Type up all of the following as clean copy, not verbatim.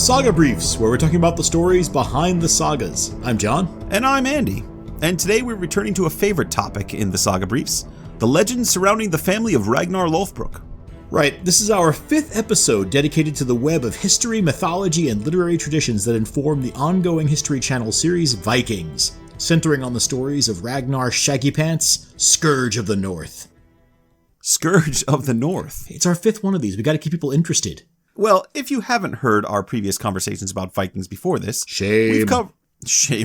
Saga Briefs, where we're talking about the stories behind the sagas. I'm John. And I'm Andy. And today we're returning to a favorite topic in the Saga Briefs, the legends surrounding the family of Ragnar Lothbrok. Right, this is our 5th episode dedicated to the web of history, mythology, and literary traditions that inform the ongoing History Channel series Vikings, centering on the stories of Ragnar Shaggy Pants, Scourge of the North. Scourge of the North. It's our 5th one of these. We got to keep people interested. Well, if you haven't heard our previous conversations about Vikings before this, Shame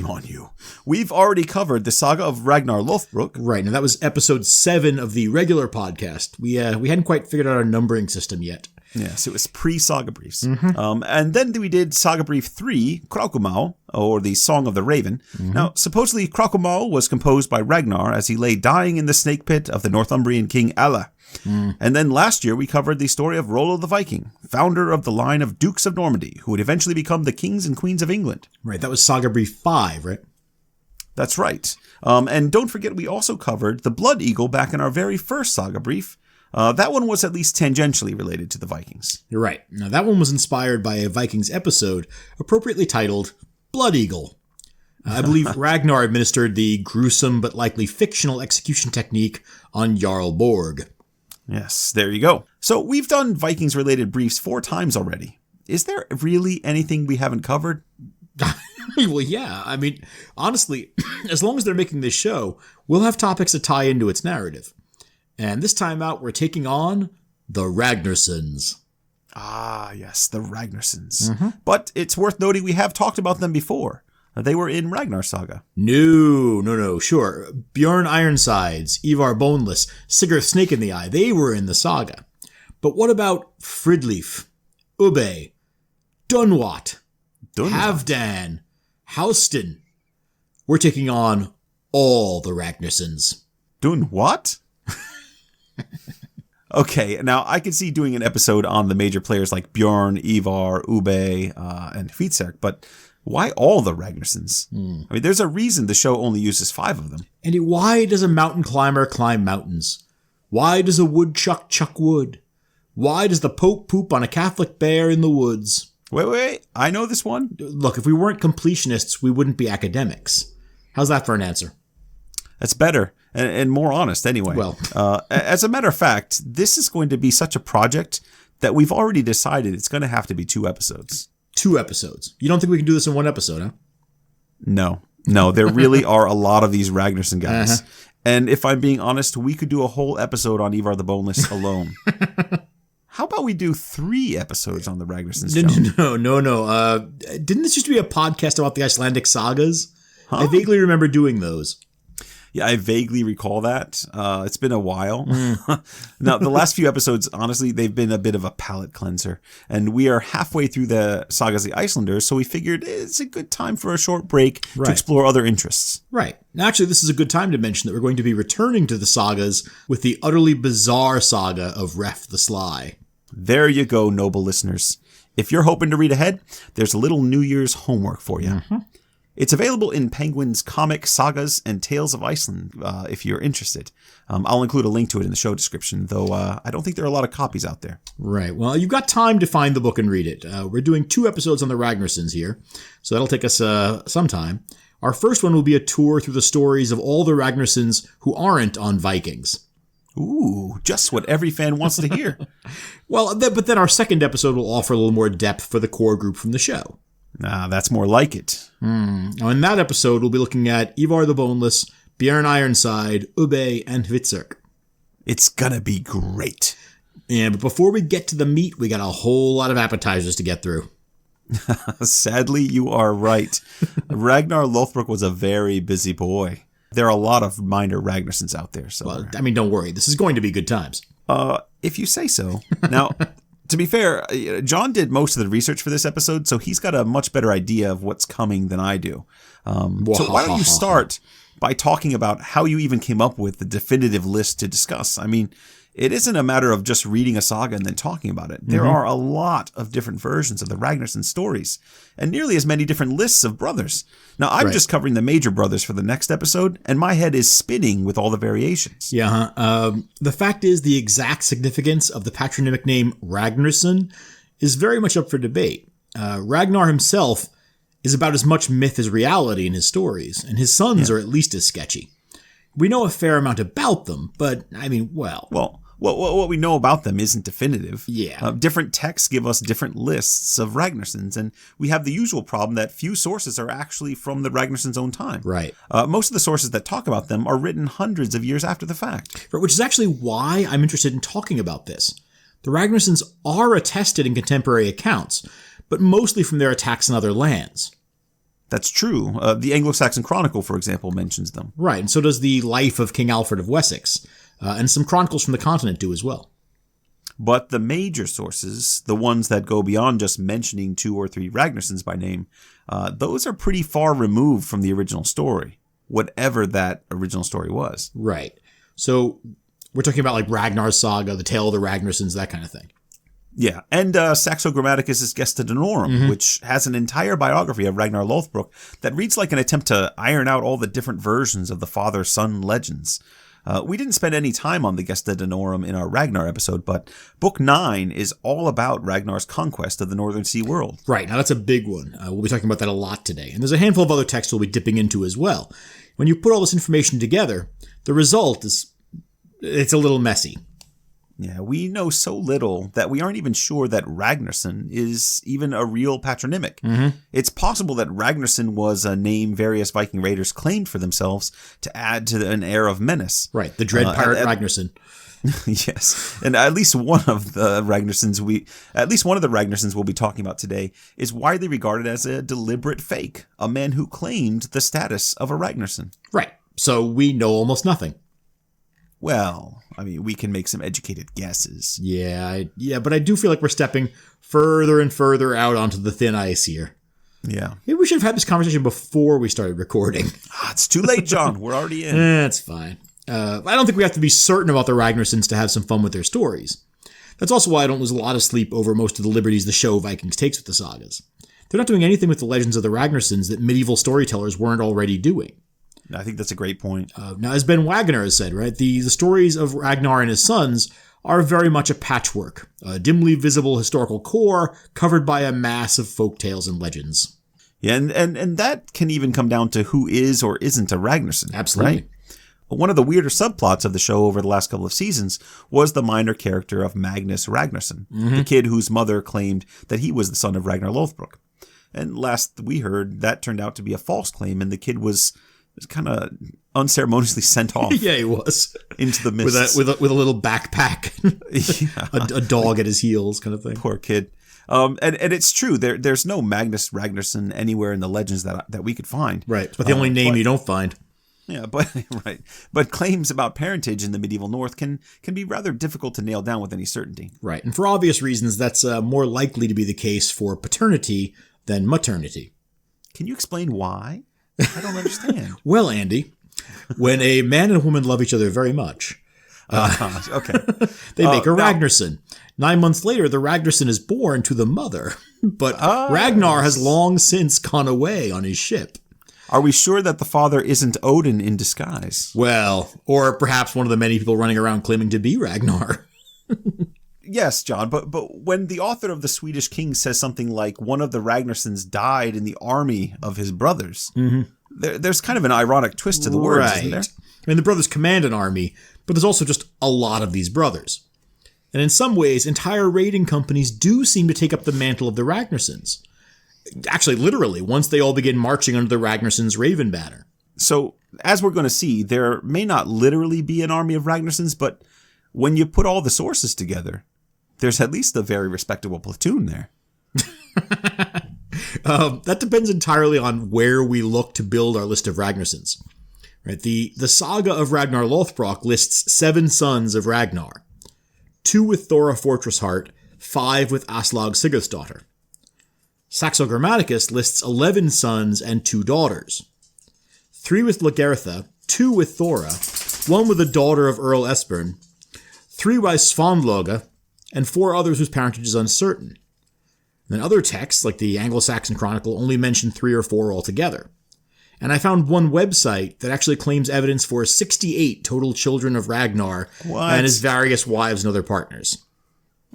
on you. We've already covered the Saga of Ragnar Lothbrok. Right, and that was episode 7 of the regular podcast. We hadn't quite figured out our numbering system yet. Yes, it was pre-Saga Briefs. And then we did Saga Brief 3, Krakumau, or the Song of the Raven. Now, supposedly Krakumau was composed by Ragnar as he lay dying in the snake pit of the Northumbrian king Alla. And then last year we covered the story of Rollo the Viking, founder of the line of Dukes of Normandy, who would eventually become the kings and queens of England. Right, that was Saga Brief 5, right? That's right. And don't forget we also covered the Blood Eagle back in our very first Saga Brief. That one was at least tangentially related to the Vikings. You're right. Now, that one was inspired by a Vikings episode appropriately titled Blood Eagle. I believe Ragnar administered the gruesome but likely fictional execution technique on Jarl Borg. Yes, there you go. So we've done Vikings-related briefs 4 times already. Is there really anything we haven't covered? Well, yeah. I mean, honestly, as long as they're making this show, we'll have topics to tie into its narrative. And this time out, we're taking on the Ragnarssons. Ah, yes, the Ragnarssons. But it's worth noting we have talked about them before. They were in Ragnar Saga. No, sure. Bjorn Ironsides, Ivar Boneless, Sigurd Snake in the Eye, they were in the saga. But what about Fridleif, Ubbe, Dunwat, Halfdan, Hastein? We're taking on all the Ragnarssons. Dunwat? Okay, now I could see doing an episode on the major players like Bjorn, Ivar, Ubbe, and Hvitserk, but why all the Ragnarssons? I mean, there's a reason the show only uses 5 of them. Andy, why does a mountain climber climb mountains? Why does a woodchuck chuck wood? Why does the Pope poop on a Catholic bear in the woods? Wait, I know this one. Look, if we weren't completionists, we wouldn't be academics. How's that for an answer? That's better and more honest anyway. Well, as a matter of fact, this is going to be such a project that we've already decided it's going to have to be 2 episodes. 2 episodes. You don't think we can do this in 1 episode, huh? No, there really are a lot of these Ragnarsson guys. And if I'm being honest, we could do a whole episode on Ivar the Boneless alone. How about we do 3 episodes on the Ragnarsons? No. Didn't this used to be a podcast about the Icelandic sagas? I vaguely remember doing those. Yeah, I vaguely recall that. It's been a while. Now, the last few episodes, honestly, they've been a bit of a palate cleanser. And we are halfway through the Sagas of the Icelanders, so we figured it's a good time for a short break to explore other interests. Right. Now, actually, this is a good time to mention that we're going to be returning to the sagas with the utterly bizarre saga of Ref the Sly. There you go, noble listeners. If you're hoping to read ahead, there's a little New Year's homework for you. It's available in Penguin's comic Sagas and Tales of Iceland, if you're interested. I'll include a link to it in the show description, though I don't think there are a lot of copies out there. Right. Well, you've got time to find the book and read it. We're doing 2 episodes on the Ragnarssons here, so that'll take us some time. Our first one will be a tour through the stories of all the Ragnarssons who aren't on Vikings. Ooh, just what every fan wants to hear. Well, but then our second episode will offer a little more depth for the core group from the show. That's more like it. Now, in that episode, we'll be looking at Ivar the Boneless, Bjorn Ironside, Ubbe, and Hvitserk. It's gonna be great. Yeah, but before we get to the meat, we got a whole lot of appetizers to get through. Sadly, you are right. Ragnar Lothbrok was a very busy boy. There are a lot of minor Ragnarssons out there. So, well, I mean, don't worry. This is going to be good times. If you say so. Now, to be fair, John did most of the research for this episode, so he's got a much better idea of what's coming than I do. So why don't you start by talking about how you even came up with the definitive list to discuss? I mean, it isn't a matter of just reading a saga and then talking about it. There are a lot of different versions of the Ragnarsson stories, and nearly as many different lists of brothers. Now, I'm just covering the major brothers for the next episode, and my head is spinning with all the variations. Yeah, the fact is the exact significance of the patronymic name Ragnarsson is very much up for debate. Ragnar himself is about as much myth as reality in his stories, and his sons are at least as sketchy. We know a fair amount about them, but, I mean, well... Well, what we know about them isn't definitive. Yeah. Different texts give us different lists of Ragnarssons, and we have the usual problem that few sources are actually from the Ragnarssons' own time. Right. Most of the sources that talk about them are written hundreds of years after the fact. Which is actually why I'm interested in talking about this. The Ragnarssons are attested in contemporary accounts, but mostly from their attacks on other lands. That's true. The Anglo-Saxon Chronicle, for example, mentions them. Right, and so does the Life of King Alfred of Wessex, and some chronicles from the continent do as well. But the major sources, the ones that go beyond just mentioning 2 or 3 Ragnarssons by name, those are pretty far removed from the original story, whatever that original story was. Right. So we're talking about like Ragnar's Saga, the Tale of the Ragnarssons, that kind of thing. Yeah, and Saxo Grammaticus' Gesta Danorum, which has an entire biography of Ragnar Lothbrok that reads like an attempt to iron out all the different versions of the father-son legends. We didn't spend any time on the Gesta Danorum in our Ragnar episode, but Book 9 is all about Ragnar's conquest of the Northern Sea world. Right, now that's a big one. We'll be talking about that a lot today. And there's a handful of other texts we'll be dipping into as well. When you put all this information together, the result is, it's a little messy. Yeah, we know so little that we aren't even sure that Ragnarsson is even a real patronymic. It's possible that Ragnarsson was a name various Viking raiders claimed for themselves to add to an air of menace. Right, the dread pirate Ragnarsson. Yes, and at least one of the Ragnarssons we'll be talking about today is widely regarded as a deliberate fake, a man who claimed the status of a Ragnarsson. Right, so we know almost nothing. Well, I mean, we can make some educated guesses. Yeah, but I do feel like we're stepping further and further out onto the thin ice here. Yeah. Maybe we should have had this conversation before we started recording. It's too late, John. We're already in. That's fine. I don't think we have to be certain about the Ragnarssons to have some fun with their stories. That's also why I don't lose a lot of sleep over most of the liberties the show Vikings takes with the sagas. They're not doing anything with the legends of the Ragnarssons that medieval storytellers weren't already doing. I think that's a great point. Now, as Ben Wagner has said, right, the stories of Ragnar and his sons are very much a patchwork, a dimly visible historical core covered by a mass of folk tales and legends. Yeah, and that can even come down to who is or isn't a Ragnarsson. Absolutely. Right? One of the weirder subplots of the show over the last couple of seasons was the minor character of Magnus Ragnarsson, the kid whose mother claimed that he was the son of Ragnar Lothbrok. And last we heard, that turned out to be a false claim, and the kid was kind of unceremoniously sent off. Yeah, he was. Into the mists. With a little backpack. Yeah. a dog at his heels kind of thing. Poor kid. And it's true. There's no Magnus Ragnarsson anywhere in the legends that we could find. Right. But the only name you don't find. Yeah, but right. But claims about parentage in the medieval North can be rather difficult to nail down with any certainty. Right. And for obvious reasons, that's more likely to be the case for paternity than maternity. Can you explain why? I don't understand. Well, Andy, when a man and a woman love each other very much, okay, they make a Ragnarsson. 9 months later, the Ragnarsson is born to the mother, but Ragnar has long since gone away on his ship. Are we sure that the father isn't Odin in disguise? Well, or perhaps one of the many people running around claiming to be Ragnar. Yes, John, but when the author of The Swedish King says something like one of the Ragnarssons died in the army of his brothers, there's kind of an ironic twist to the words, isn't there? I mean, the brothers command an army, but there's also just a lot of these brothers. And in some ways, entire raiding companies do seem to take up the mantle of the Ragnarssons. Actually, literally, once they all begin marching under the Ragnarssons' raven banner. So, as we're going to see, there may not literally be an army of Ragnarssons, but when you put all the sources together, there's at least a very respectable platoon there. That depends entirely on where we look to build our list of Ragnarssons. Right? The Saga of Ragnar Lothbrok lists 7 sons of Ragnar. 2 with Thora Fortressheart, 5 with Aslog Sigurdsdottir. Saxo Grammaticus lists 11 sons and 2 daughters. 3 with Lagertha, 2 with Thora, 1 with a daughter of Earl Esbern, 3 by Svanloga, and 4 others whose parentage is uncertain. And then other texts, like the Anglo-Saxon Chronicle, only mention 3 or 4 altogether. And I found one website that actually claims evidence for 68 total children of Ragnar and his various wives and other partners.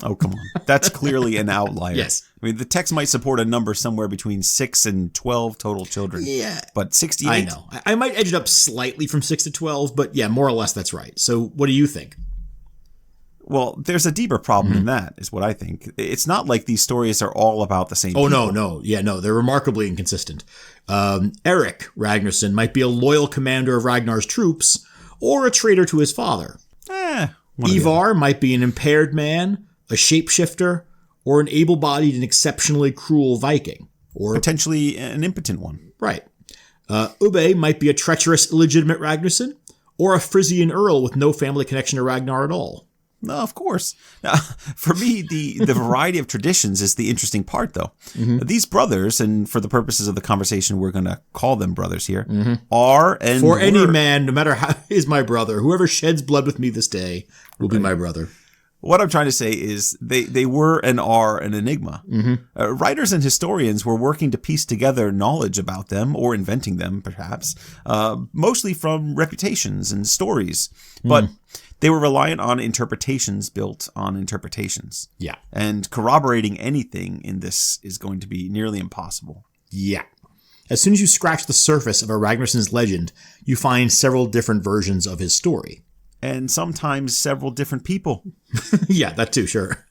Oh, come on. That's clearly an outlier. Yes. I mean, the text might support a number somewhere between 6 and 12 total children. Yeah. But 68? I know. I might edge it up slightly from 6 to 12, but yeah, more or less that's right. So what do you think? Well, there's a deeper problem than that, is what I think. It's not like these stories are all about the same people. No. Yeah, no, they're remarkably inconsistent. Eirik Ragnarsson might be a loyal commander of Ragnar's troops, or a traitor to his father. Ivar might be an impaired man, a shapeshifter, or an able-bodied and exceptionally cruel Viking. Or potentially an impotent one. Right. Ubbe might be a treacherous, illegitimate Ragnarsson, or a Frisian earl with no family connection to Ragnar at all. No, of course. For me, the variety of traditions is the interesting part, though. These brothers, and for the purposes of the conversation, we're going to call them brothers here, are and for any man, no matter how, is my brother. Whoever sheds blood with me this day will be my brother. What I'm trying to say is they were and are an enigma. Writers and historians were working to piece together knowledge about them, or inventing them, perhaps, mostly from reputations and stories. But they were reliant on interpretations built on interpretations. Yeah. And corroborating anything in this is going to be nearly impossible. Yeah. As soon as you scratch the surface of a Ragnarsson's legend, you find several different versions of his story. And sometimes several different people. Yeah, that too, sure.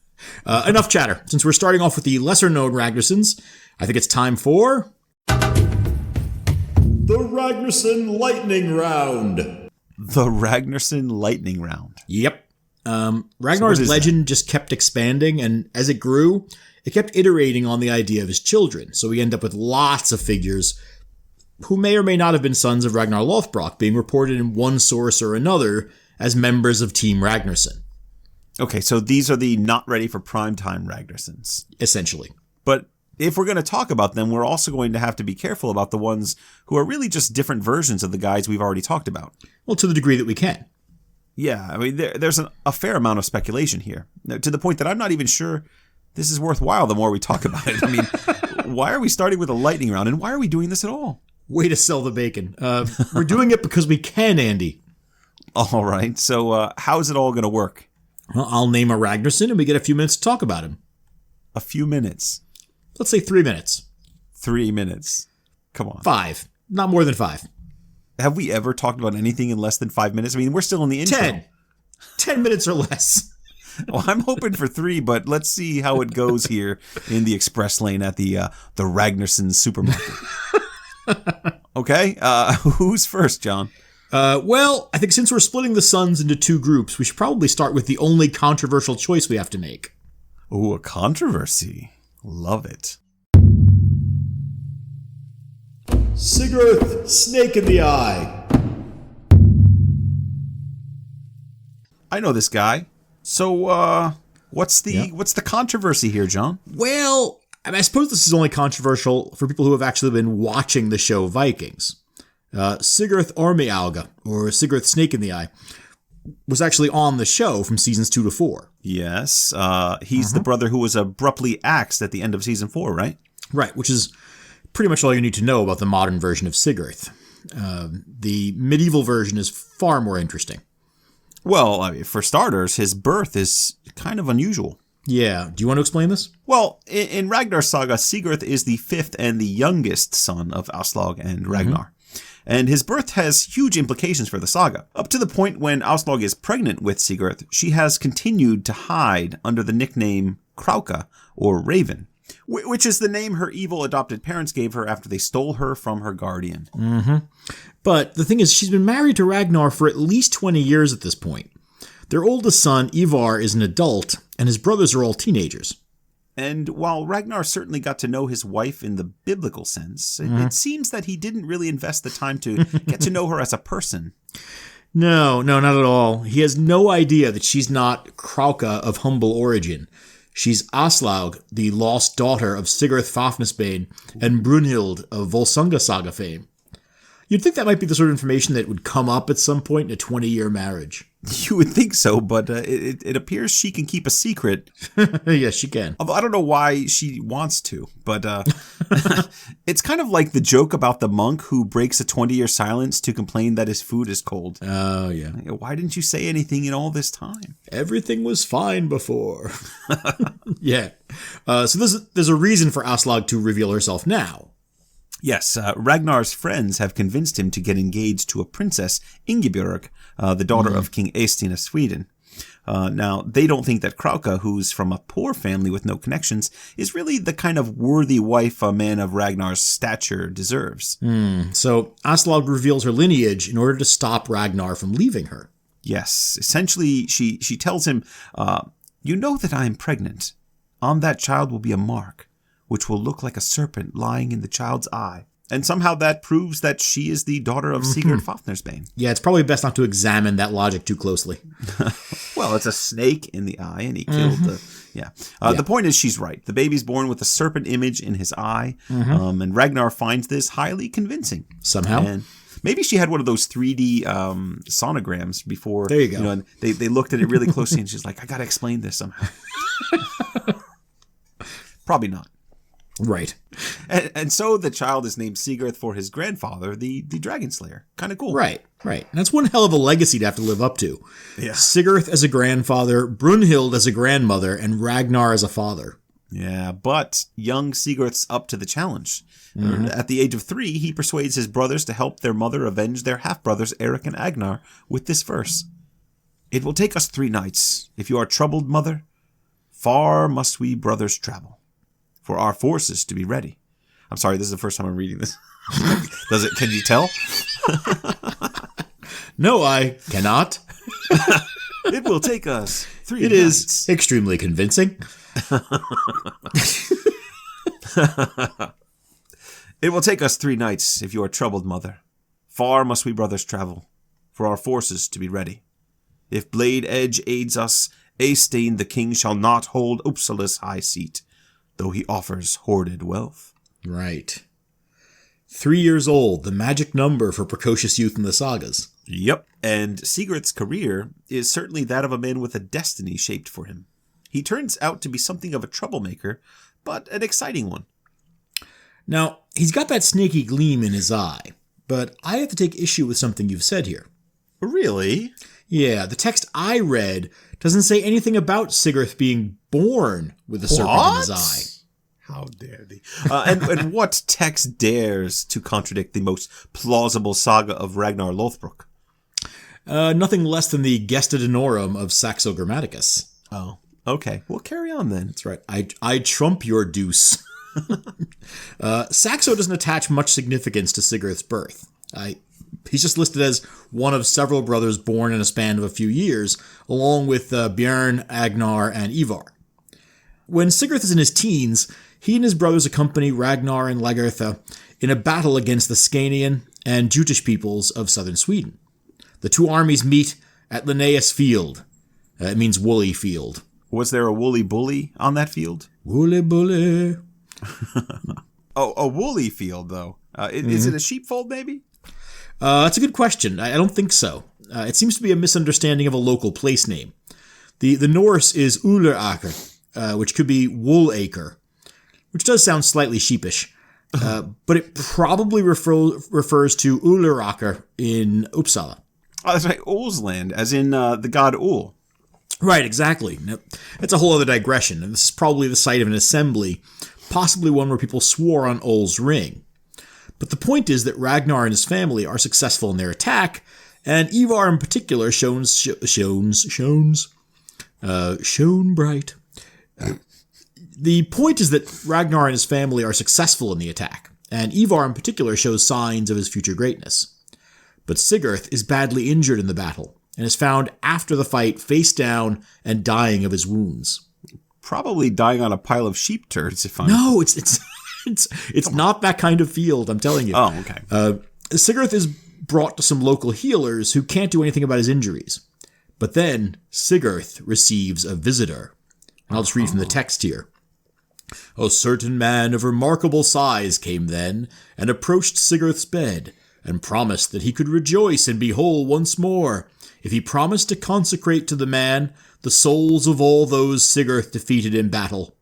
Enough chatter. Since we're starting off with the lesser-known Ragnarssons, I think it's time for... the Ragnarsson Lightning Round. The Ragnarsson Lightning Round. Yep. Ragnar's legend just kept expanding, and as it grew, it kept iterating on the idea of his children. So we end up with lots of figures who may or may not have been sons of Ragnar Lothbrok, being reported in one source or another as members of Team Ragnarsson. Okay, so these are the not ready for primetime Ragnarssons. Essentially. But if we're going to talk about them, we're also going to have to be careful about the ones who are really just different versions of the guys we've already talked about. Well, to the degree that we can. Yeah, I mean, there's a fair amount of speculation here, to the point that I'm not even sure this is worthwhile the more we talk about it. I mean, why are we starting with a lightning round, and why are we doing this at all? Way to sell the bacon. We're doing it because we can, Andy. All right, so how's it all going to work? Well, I'll name a Ragnarsson, and we get a few minutes to talk about him. A few minutes? Let's say 3 minutes. 3 minutes. Come on. 5. Not more than 5. Have we ever talked about anything in less than 5 minutes? I mean, we're still in the intro. 10. 10 minutes or less. Well, I'm hoping for 3, but let's see how it goes here in the express lane at the Ragnarsson supermarket. Okay, who's first, John? Well, I think since we're splitting the sons into 2 groups, we should probably start with the only controversial choice we have to make. Ooh, a controversy. Love it. Sigurd, Snake in the Eye. I know this guy. So, what's the controversy here, John? Well, I suppose this is only controversial for people who have actually been watching the show Vikings. Sigurd Ormiauga, or Sigurd Snake in the Eye, was actually on the show from seasons 2 to 4. Yes, he's the brother who was abruptly axed at the end of season 4, right? Right, which is pretty much all you need to know about the modern version of Sigurd. The medieval version is far more interesting. Well, I mean, for starters, his birth is kind of unusual. Yeah, do you want to explain this? Well, in Ragnar's saga, Sigurd is the 5th and the youngest son of Aslaug and Ragnar. And his birth has huge implications for the saga. Up to the point when Aslaug is pregnant with Sigurd, she has continued to hide under the nickname Krauka, or Raven, which is the name her evil adopted parents gave her after they stole her from her guardian. But the thing is, she's been married to Ragnar for at least 20 years at this point. Their oldest son, Ivar, is an adult, and his brothers are all teenagers. And while Ragnar certainly got to know his wife in the biblical sense, it seems that he didn't really invest the time to get to know her as a person. No, not at all. He has no idea that she's not Krauka of humble origin. She's Aslaug, the lost daughter of Sigurd Fafnisbane and Brunhild of Volsunga saga fame. You'd think that might be the sort of information that would come up at some point in a 20-year marriage. You would think so, but it appears she can keep a secret. Yes, she can. Although I don't know why she wants to, but it's kind of like the joke about the monk who breaks a 20-year silence to complain that his food is cold. Oh, yeah. Why didn't you say anything in all this time? Everything was fine before. Yeah. So there's a reason for Aslog to reveal herself now. Yes, Ragnar's friends have convinced him to get engaged to a princess, Ingebjorg, the daughter of King Eystein of Sweden. Now, they don't think that Krauka, who's from a poor family with no connections, is really the kind of worthy wife a man of Ragnar's stature deserves. So Aslog reveals her lineage in order to stop Ragnar from leaving her. Yes, essentially, she tells him, you know that I am pregnant. On that child will be a mark, which will look like a serpent lying in the child's eye. And somehow that proves that she is the daughter of Sigurd Fafnersbane. Yeah, it's probably best not to examine that logic too closely. Well, it's a snake in the eye, and he killed the... Yeah. The point is she's right. The baby's born with a serpent image in his eye, and Ragnar finds this highly convincing. Somehow. And maybe she had one of those 3D sonograms before. There you go. And they looked at it really closely, and she's like, I got to explain this somehow. Probably not. Right. And so the child is named Sigurd for his grandfather, the Dragon Slayer. Kind of cool. Right. And that's one hell of a legacy to have to live up to. Yeah. Sigurd as a grandfather, Brunhild as a grandmother, and Ragnar as a father. Yeah, but young Sigurd's up to the challenge. At the age of 3, he persuades his brothers to help their mother avenge their half-brothers Eirik and Agnar with this verse. It will take us 3 nights. If you are troubled, mother, far must we brothers travel, for our forces to be ready. I'm sorry, this is the first time I'm reading this. Can you tell? No, I cannot. It will take us 3 nights. It is extremely convincing. It will take us 3 nights, if you are troubled, mother. Far must we brothers travel, for our forces to be ready. If blade edge aids us, Eystein the king shall not hold Uppsala's high seat, though he offers hoarded wealth. Right. 3 years old, the magic number for precocious youth in the sagas. Yep, and Sigurd's career is certainly that of a man with a destiny shaped for him. He turns out to be something of a troublemaker, but an exciting one. Now, he's got that snaky gleam in his eye, but I have to take issue with something you've said here. Really? Yeah, the text I read doesn't say anything about Sigurd being born with a serpent in his eye. How dare thee? And what text dares to contradict the most plausible saga of Ragnar Lothbrok? Nothing less than the Gesta Danorum of Saxo Grammaticus. Oh, okay. Well, carry on then. That's right. I trump your deuce. Saxo doesn't attach much significance to Sigurd's birth. He's just listed as one of several brothers born in a span of a few years, along with Bjorn, Agnar, and Ivar. When Sigurd is in his teens, he and his brothers accompany Ragnar and Lagertha in a battle against the Scanian and Jutish peoples of southern Sweden. The 2 armies meet at Linnaeus Field. It means woolly field. Was there a woolly bully on that field? Woolly bully. Oh, a woolly field, though. Is it a sheepfold, maybe? That's a good question. I don't think so. It seems to be a misunderstanding of a local place name. The Norse is Uleraker, which could be wool acre, which does sound slightly sheepish. But it probably refers to Uleraker in Uppsala. Oh, that's right. Ulsland, as in the god Ul. Right, exactly. Now, that's a whole other digression, and this is probably the site of an assembly, possibly one where people swore on Ul's ring. But the point is that Ragnar and his family are successful in their attack, and Ivar in particular shone bright. The point is that Ragnar and his family are successful in the attack, and Ivar in particular shows signs of his future greatness. But Sigurd is badly injured in the battle, and is found after the fight face down and dying of his wounds. Probably dying on a pile of sheep turds, if I'm... No, it's not that kind of field, I'm telling you. Oh, okay. Sigurd is brought to some local healers who can't do anything about his injuries. But then Sigurd receives a visitor. And I'll just read from the text here. A certain man of remarkable size came then, and approached Sigurd's bed, and promised that he could rejoice and be whole once more if he promised to consecrate to the man the souls of all those Sigurd defeated in battle.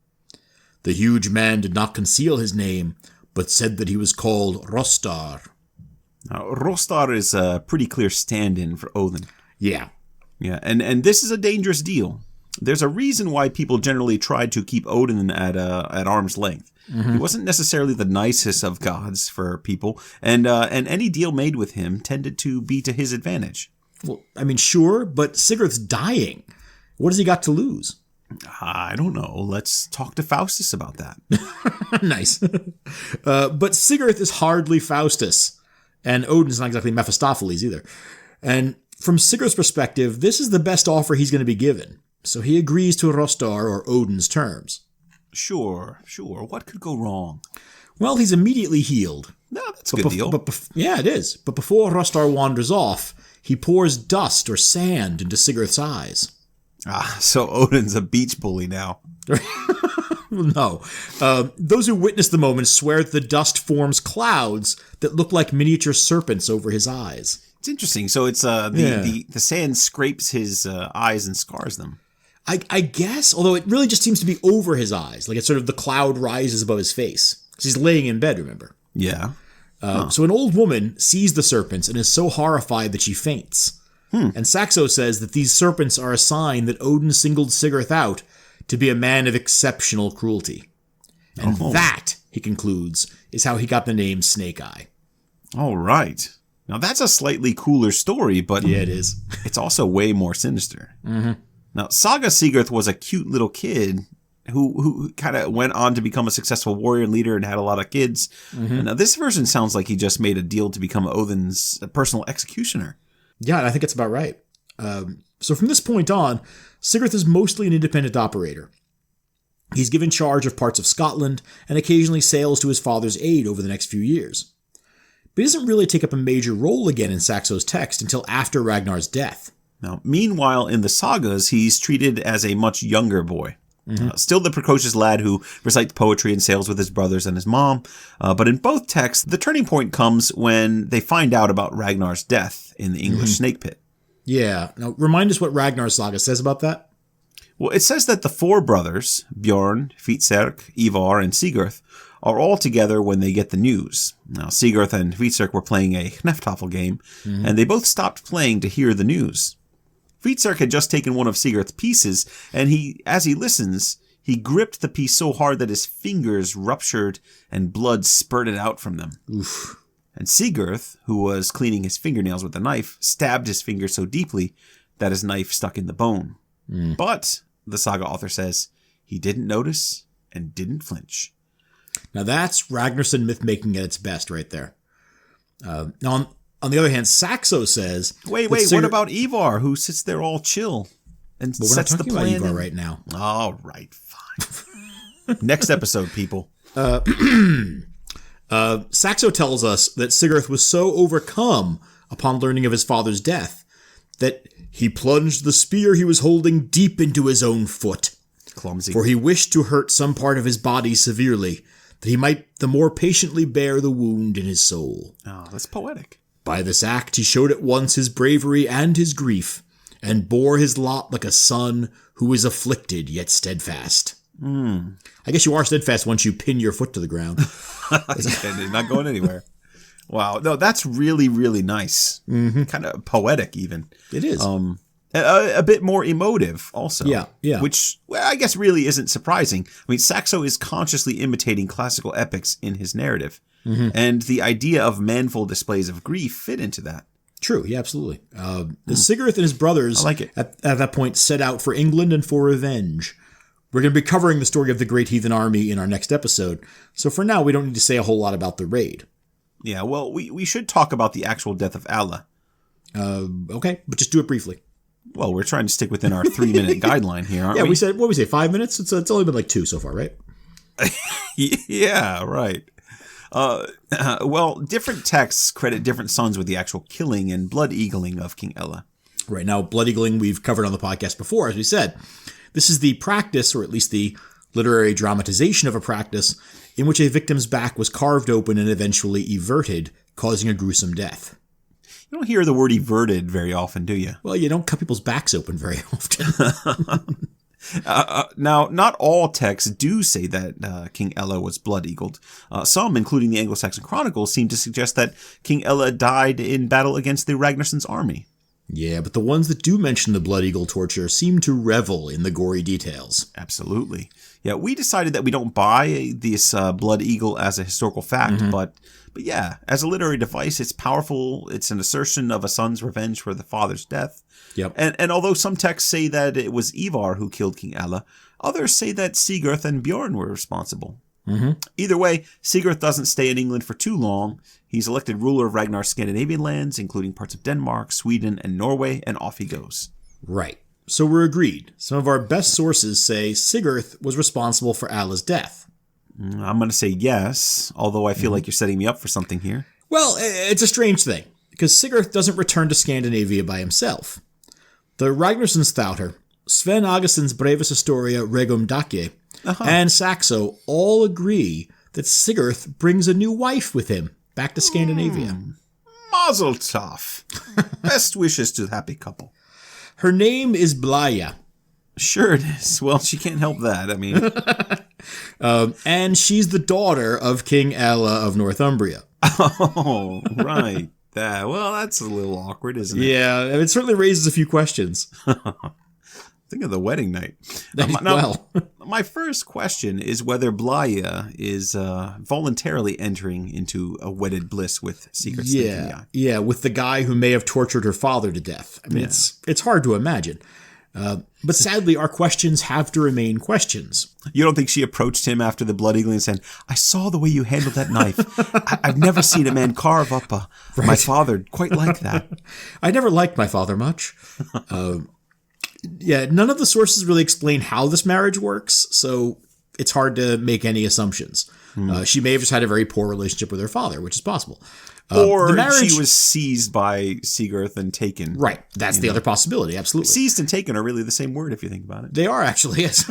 The huge man did not conceal his name, but said that he was called Rostar. Now, Rostar is a pretty clear stand-in for Odin. Yeah. Yeah, and this is a dangerous deal. There's a reason why people generally tried to keep Odin at arm's length. He wasn't necessarily the nicest of gods for people, and any deal made with him tended to be to his advantage. Well, I mean, sure, but Sigurd's dying. What has he got to lose? I don't know. Let's talk to Faustus about that. Nice. But Sigurd is hardly Faustus, and Odin's not exactly Mephistopheles either. And from Sigurd's perspective, this is the best offer he's going to be given. So he agrees to Rostar or Odin's terms. Sure. What could go wrong? Well, he's immediately healed. No, that's a good deal. Yeah, it is. But before Rostar wanders off, he pours dust or sand into Sigurd's eyes. So Odin's a beach bully now. No. Those who witness the moment swear that the dust forms clouds that look like miniature serpents over his eyes. It's interesting. So it's the sand scrapes his eyes and scars them. I guess, although it really just seems to be over his eyes. Like it's sort of the cloud rises above his face. Because he's laying in bed, remember? Yeah. So an old woman sees the serpents and is so horrified that she faints. And Saxo says that these serpents are a sign that Odin singled Sigurd out to be a man of exceptional cruelty. And that, he concludes, is how he got the name Snake Eye. All right. Now that's a slightly cooler story, but yeah, it is. It's also way more sinister. Now, Saga Sigurd was a cute little kid who kind of went on to become a successful warrior and leader and had a lot of kids. Now, this version sounds like he just made a deal to become Odin's personal executioner. Yeah, and I think it's about right. So from this point on, Sigurd is mostly an independent operator. He's given charge of parts of Scotland and occasionally sails to his father's aid over the next few years. But he doesn't really take up a major role again in Saxo's text until after Ragnar's death. Now, meanwhile, in the sagas, he's treated as a much younger boy. Still the precocious lad who recites poetry and sails with his brothers and his mom. But in both texts, the turning point comes when they find out about Ragnar's death in the English snake pit. Yeah. Now, remind us what Ragnar's saga says about that. Well, it says that the four brothers, Bjorn, Hvitserk, Ivar, and Sigurd, are all together when they get the news. Now, Sigurd and Hvitserk were playing a Hneftafel game, and they both stopped playing to hear the news. Hvitserk had just taken one of Sigurd's pieces, and as he listens, he gripped the piece so hard that his fingers ruptured and blood spurted out from them. Oof. And Sigurd, who was cleaning his fingernails with a knife, stabbed his finger so deeply that his knife stuck in the bone. But, the saga author says, he didn't notice and didn't flinch. Now that's Ragnarsson myth-making at its best right there. Now, on the other hand, Saxo says... Wait, what about Ivar, who sits there all chill and sets the plan? We're not talking about Ivar right now. All right, fine. Next episode, people. Saxo tells us that Sigurd was so overcome upon learning of his father's death that he plunged the spear he was holding deep into his own foot. Clumsy. For he wished to hurt some part of his body severely, that he might the more patiently bear the wound in his soul. Oh, that's poetic. By this act he showed at once his bravery and his grief, and bore his lot like a son who is afflicted yet steadfast. I guess you are steadfast once you pin your foot to the ground. It's not going anywhere. Wow. No, that's really, really nice. Kind of poetic even. It is. A bit more emotive also. Yeah. Which, well, I guess really isn't surprising. I mean, Saxo is consciously imitating classical epics in his narrative. And the idea of manful displays of grief fit into that. True, yeah, absolutely. Sigurd and his brothers I like it. At that point set out for England and for revenge. We're going to be covering the story of the Great Heathen Army in our next episode, so for now we don't need to say a whole lot about the raid. Yeah, well, we should talk about the actual death of Allah. Okay, but just do it briefly. Well, we're trying to stick within our 3-minute guideline here, aren't we? Yeah, we said, what did we say, 5 minutes? It's only been like 2 so far, right? Yeah, right. Well, different texts credit different sons with the actual killing and blood-eagling of King Ella. Right, now blood-eagling we've covered on the podcast before, as we said. This is the practice, or at least the literary dramatization of a practice, in which a victim's back was carved open and eventually everted, causing a gruesome death. You don't hear the word everted very often, do you? Well, you don't cut people's backs open very often. Now, not all texts do say that King Ella was blood-eagled. Some, including the Anglo-Saxon Chronicles, seem to suggest that King Ella died in battle against the Ragnarssons' army. Yeah, but the ones that do mention the blood eagle torture seem to revel in the gory details. Absolutely. Yeah, we decided that we don't buy this blood eagle as a historical fact, but yeah, as a literary device, it's powerful. It's an assertion of a son's revenge for the father's death. Yep. And although some texts say that it was Ivar who killed King Ella, others say that Sigurd and Bjorn were responsible. Either way, Sigurd doesn't stay in England for too long. He's elected ruler of Ragnar's Scandinavian lands, including parts of Denmark, Sweden, and Norway, and off he goes. Right. So we're agreed. Some of our best sources say Sigurd was responsible for Alla's death. I'm going to say yes, although I feel like you're setting me up for something here. Well, it's a strange thing, because Sigurd doesn't return to Scandinavia by himself. The Ragnarssons Thoughter, Sven Augustin's Brevis Historia Regum Dacie, and Saxo all agree that Sigurd brings a new wife with him back to Scandinavia. Mazel tov. Best wishes to the happy couple. Her name is Blaya. Sure it is. Well, she can't help that. I mean... and she's the daughter of King Ella of Northumbria. Oh, right. That's a little awkward, isn't it? Yeah, it certainly raises a few questions. Think of the wedding night. My first question is whether Blaya is voluntarily entering into a wedded bliss with secret snake in the eye. Yeah, with the guy who may have tortured her father to death. I mean, it's hard to imagine. But sadly, our questions have to remain questions. You don't think she approached him after the blood eagle and said, I saw the way you handled that knife. I've never seen a man carve up my father quite like that. I never liked my father much. None of the sources really explain how this marriage works, so it's hard to make any assumptions. She may have just had a very poor relationship with her father, which is possible. Or she was seized by Sigurd and taken. Right. That's the other possibility. Absolutely. Seized and taken are really the same word if you think about it. They are actually, yes.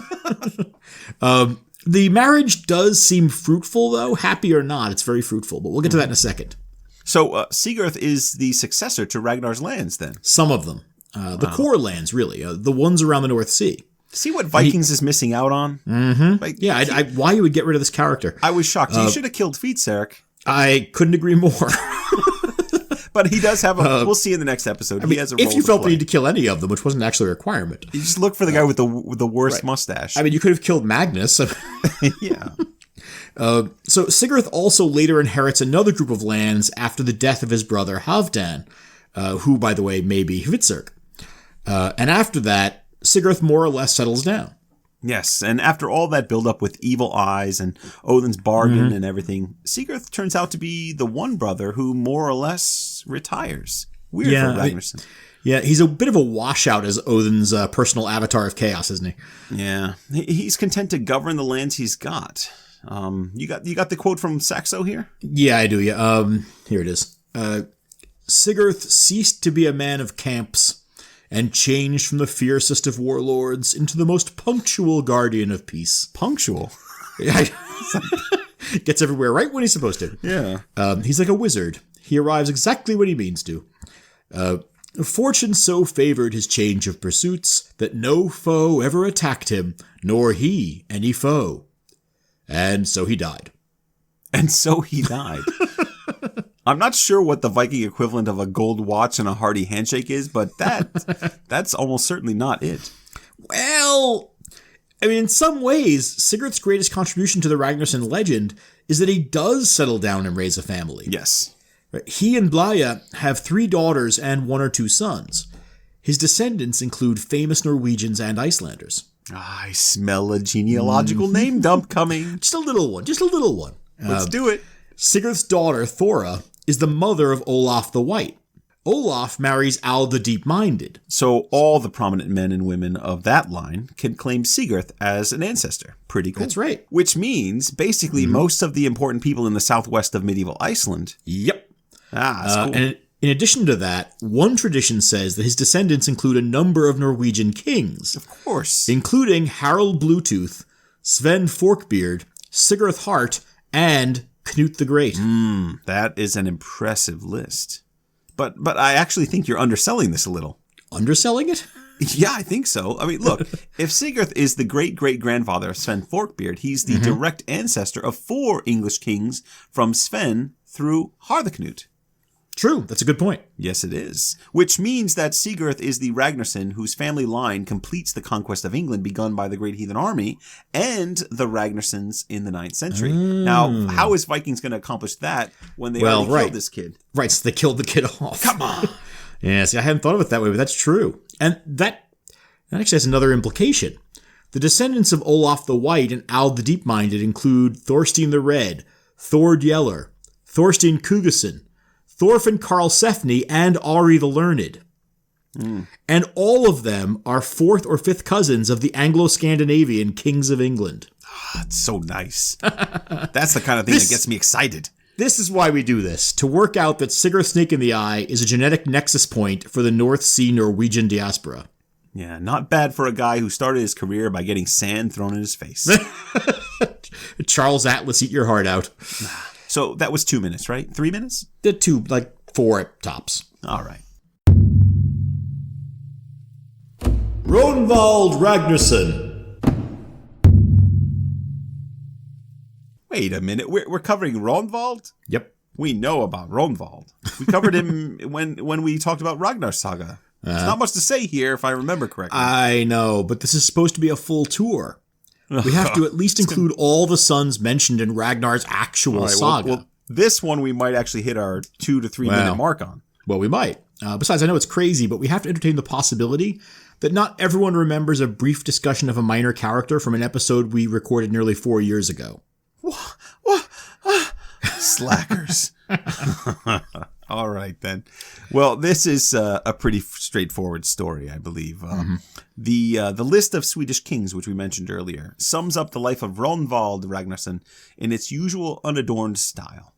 The marriage does seem fruitful, though. Happy or not, it's very fruitful. But we'll get to that in a second. So Sigurd is the successor to Ragnar's lands, then? Some of them. The core lands, really. The ones around the North Sea. See what Vikings is missing out on? Mm-hmm. Why you would get rid of this character. I was shocked. You should have killed Hvitserk. I couldn't agree more. But he does have a... we'll see in the next episode. He has a role if you felt the need to kill any of them, which wasn't actually a requirement. You just look for the guy with the worst mustache. I mean, you could have killed Magnus. Yeah. So Sigurd also later inherits another group of lands after the death of his brother Halfdan, who, by the way, may be Hvitserk. And after that, Sigurd more or less settles down. Yes, and after all that build-up with evil eyes and Odin's bargain and everything, Sigurd turns out to be the one brother who more or less retires. Weird for Ragnarsson. He's a bit of a washout as Odin's personal avatar of chaos, isn't he? Yeah, he's content to govern the lands he's got. You got the quote from Saxo here? Yeah, I do. Yeah, here it is. Sigurd ceased to be a man of camps and changed from the fiercest of warlords into the most punctual guardian of peace. Punctual? Gets everywhere right when he's supposed to. Yeah. He's like a wizard. He arrives exactly when he means to. Fortune so favored his change of pursuits that no foe ever attacked him, nor he any foe. And so he died. I'm not sure what the Viking equivalent of a gold watch and a hearty handshake is, but that's almost certainly not it. Well, I mean, in some ways, Sigurd's greatest contribution to the Ragnarsson legend is that he does settle down and raise a family. Yes. He and Blaya have 3 daughters and 1 or 2 sons. His descendants include famous Norwegians and Icelanders. I smell a genealogical name dump coming. Just a little one. Let's do it. Sigurd's daughter, Thora, is the mother of Olaf the White. Olaf marries Al the Deep-Minded. So all the prominent men and women of that line can claim Sigurd as an ancestor. Pretty cool. That's right. Which means, basically, most of the important people in the southwest of medieval Iceland. Yep. That's cool. And in addition to that, one tradition says that his descendants include a number of Norwegian kings. Of course. Including Harald Bluetooth, Sven Forkbeard, Sigurd Hart, and Knut the Great. That is an impressive list. But I actually think you're underselling this a little. Underselling it? Yeah, I think so. I mean, look, if Sigurd is the great-great-grandfather of Sven Forkbeard, he's the direct ancestor of 4 English kings from Sven through Harthacnut. True, that's a good point. Yes, it is. Which means that Sigurd is the Ragnarsson whose family line completes the conquest of England begun by the Great Heathen Army and the Ragnarssons in the 9th century. Now, how is Vikings going to accomplish that when they already killed this kid? Right, so they killed the kid off. Come on! Yeah, see, I hadn't thought of it that way, but that's true. And that actually has another implication. The descendants of Olaf the White and Aud the Deep-Minded include Thorstein the Red, Thord Yeller, Thorstein Kugason, Thorfinn Karlsefni, and Ari the Learned. And all of them are 4th or 5th cousins of the Anglo-Scandinavian kings of England. It's so nice. That's the kind of thing that gets me excited. This is why we do this, to work out that Sigurd Snake in the Eye is a genetic nexus point for the North Sea Norwegian diaspora. Yeah, not bad for a guy who started his career by getting sand thrown in his face. Charles Atlas, eat your heart out. So that was 2 minutes, right? 3 minutes? The 2, 4 at tops. All right. Rognvald Ragnarsson. Wait a minute. We're covering Rognvald? Yep. We know about Rognvald. We covered him when we talked about Ragnar Saga. There's not much to say here, if I remember correctly. I know, but this is supposed to be a full tour. We have to at least include all the sons mentioned in Ragnar's actual saga. Well, this one we might actually hit our 2 to 3 minute mark on. Well, we might. Besides, I know it's crazy, but we have to entertain the possibility that not everyone remembers a brief discussion of a minor character from an episode we recorded nearly 4 years ago. What? Slackers. All right, then. Well, this is a pretty straightforward story, I believe. The list of Swedish kings, which we mentioned earlier, sums up the life of Rognvald Ragnarsson in its usual unadorned style.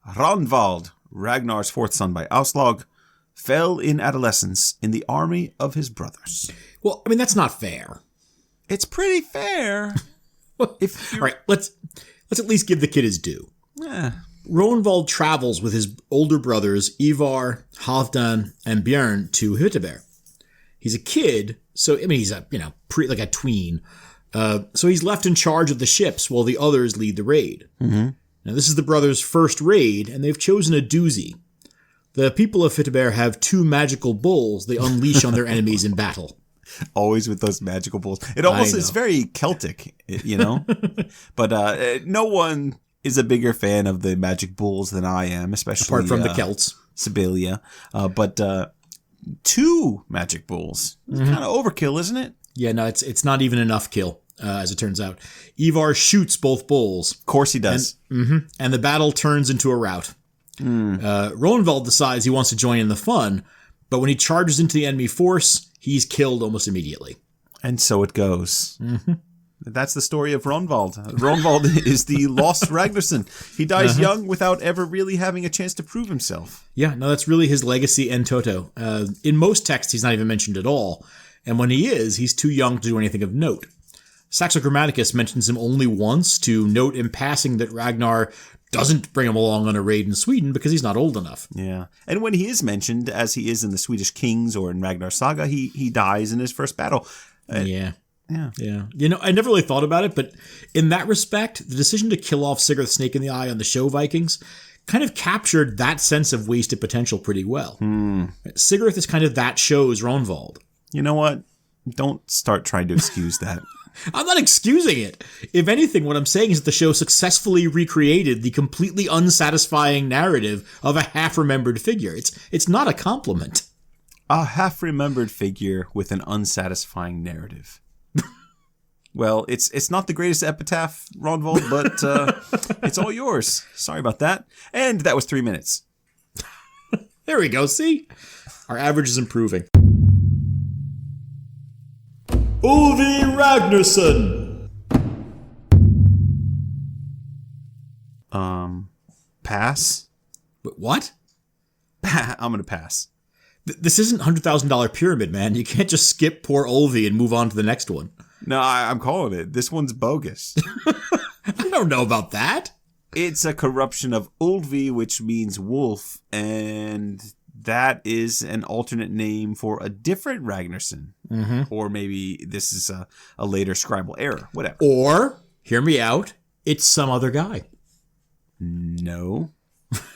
Rognvald, Ragnar's 4th son by Auslog, fell in adolescence in the army of his brothers. Well, I mean, that's not fair. It's pretty fair. All right, let's at least give the kid his due. Rognvald travels with his older brothers Ivar, Halfdan, and Bjorn to Hvitserk. He's a kid, so I mean he's a like a tween. So he's left in charge of the ships while the others lead the raid. Now this is the brothers' first raid, and they've chosen a doozy. The people of Hvitserk have 2 magical bulls they unleash on their enemies in battle. Always with those magical bulls. It almost is very Celtic, But no one is a bigger fan of the magic bulls than I am, especially apart from the Celts. Sibylla. But 2 magic bulls. It's kind of overkill, isn't it? Yeah, no, it's not even enough kill, as it turns out. Ivar shoots both bulls. Of course he does. And the battle turns into a rout. Rognvald decides he wants to join in the fun, but when he charges into the enemy force, he's killed almost immediately. And so it goes. That's the story of Rognvald. Rognvald is the lost Ragnarsson. He dies young without ever really having a chance to prove himself. Yeah, no, that's really his legacy en toto. In most texts, he's not even mentioned at all. And when he is, he's too young to do anything of note. Saxo Grammaticus mentions him only once to note in passing that Ragnar doesn't bring him along on a raid in Sweden because he's not old enough. Yeah. And when he is mentioned, as he is in the Swedish Kings or in Ragnar's Saga, he dies in his first battle. Yeah. I never really thought about it, but in that respect, the decision to kill off Sigurd Snake in the Eye on the show Vikings kind of captured that sense of wasted potential pretty well. Sigurd is kind of that show's Rognvald. You know what? Don't start trying to excuse that. I'm not excusing it. If anything, what I'm saying is that the show successfully recreated the completely unsatisfying narrative of a half-remembered figure. It's not a compliment. A half-remembered figure with an unsatisfying narrative. Well, it's not the greatest epitaph, Rognvald, but it's all yours. Sorry about that. And that was 3 minutes. There we go. See? Our average is improving. Ulvi Ragnarsson. Pass? What? I'm going to pass. This isn't $100,000 Pyramid, man. You can't just skip poor Ulvi and move on to the next one. No, I'm calling it. This one's bogus. I don't know about that. It's a corruption of Ulvi, which means wolf, and that is an alternate name for a different Ragnarsson. Mm-hmm. Or maybe this is a later scribal error, whatever. Or, hear me out, it's some other guy. No,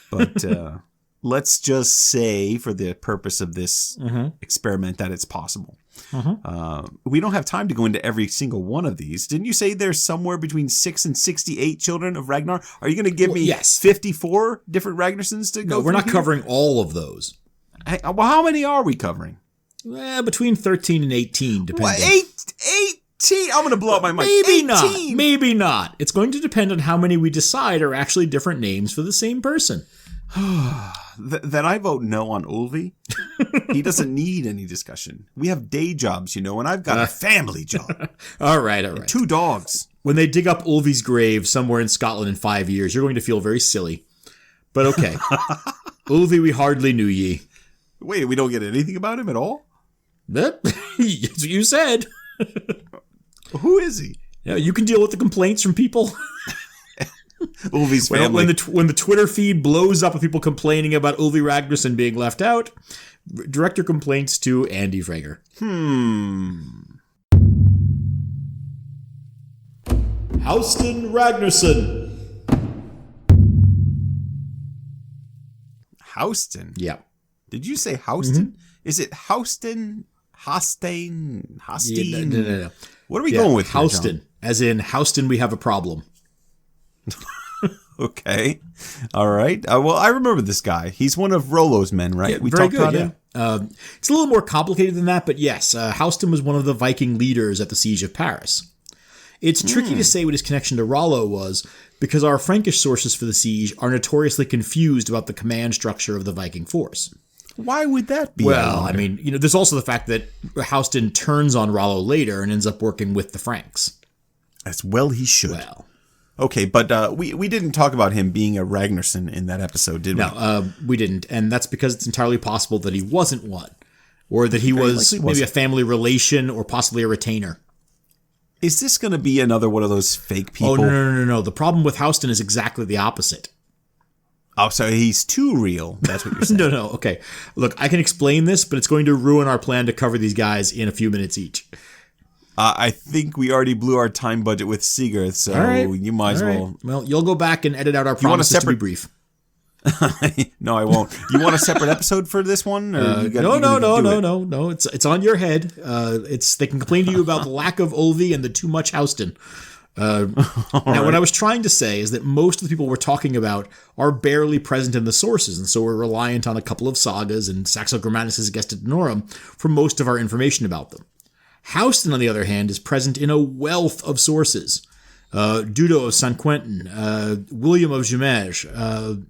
but let's just say for the purpose of this experiment that it's possible. We don't have time to go into every single one of these. Didn't you say there's somewhere between 6 and 68 children of Ragnar? Are you going to give me 54 different Ragnarssons to go? No, we're not covering all of those. Well, how many are we covering? Between 13 and 18, depending. What, 18? I'm going to blow up my mic. Maybe not. It's going to depend on how many we decide are actually different names for the same person. Then I vote no on Ulvi. He doesn't need any discussion. We have day jobs, and I've got a family job. All right. And 2 dogs. When they dig up Ulvi's grave somewhere in Scotland in 5 years, you're going to feel very silly. But okay. Ulvi, we hardly knew ye. Wait, we don't get anything about him at all? That's what you said. Who is he? Yeah, you can deal with the complaints from people. Ulvi's family. When the Twitter feed blows up with people complaining about Ulvi Ragnarsson being left out, direct your complaints to Andy Frager. Hastein Ragnarsson. Hastein? Yeah. Did you say Hastein? Is it Hastein? Hastein? No. What are we going with here, Hastein. As in, Hastein, we have a problem. Okay. All right. Well, I remember this guy. He's one of Rollo's men, right? Yeah, we very talked good, about yeah. him. It's a little more complicated than that, but yes, Hastein was one of the Viking leaders at the Siege of Paris. It's tricky to say what his connection to Rollo was, because our Frankish sources for the siege are notoriously confused about the command structure of the Viking force. Why would that be? Well, I mean, there's also the fact that Hastein turns on Rollo later and ends up working with the Franks. As well he should. Well. Okay, but we didn't talk about him being a Ragnarsson in that episode, did we? No, we didn't. And that's because it's entirely possible that he wasn't one. Or that he was maybe a family relation or possibly a retainer. Is this going to be another one of those fake people? Oh, no. The problem with Hastein is exactly the opposite. Oh, so he's too real. That's what you're saying. No. Okay. Look, I can explain this, but it's going to ruin our plan to cover these guys in a few minutes each. I think we already blew our time budget with Sigurd, so you might as well. Well, you'll go back and edit out our promises to be brief. No, I won't. You want a separate episode for this one? Or No. It's on your head. They can complain to you about the lack of Ulvi and the too much Hastein. What I was trying to say is that most of the people we're talking about are barely present in the sources, and so we're reliant on a couple of sagas and Saxo Grammaticus Gestit Danorum for most of our information about them. Hastein, on the other hand, is present in a wealth of sources. Dudo of St. Quentin, William of Jumej,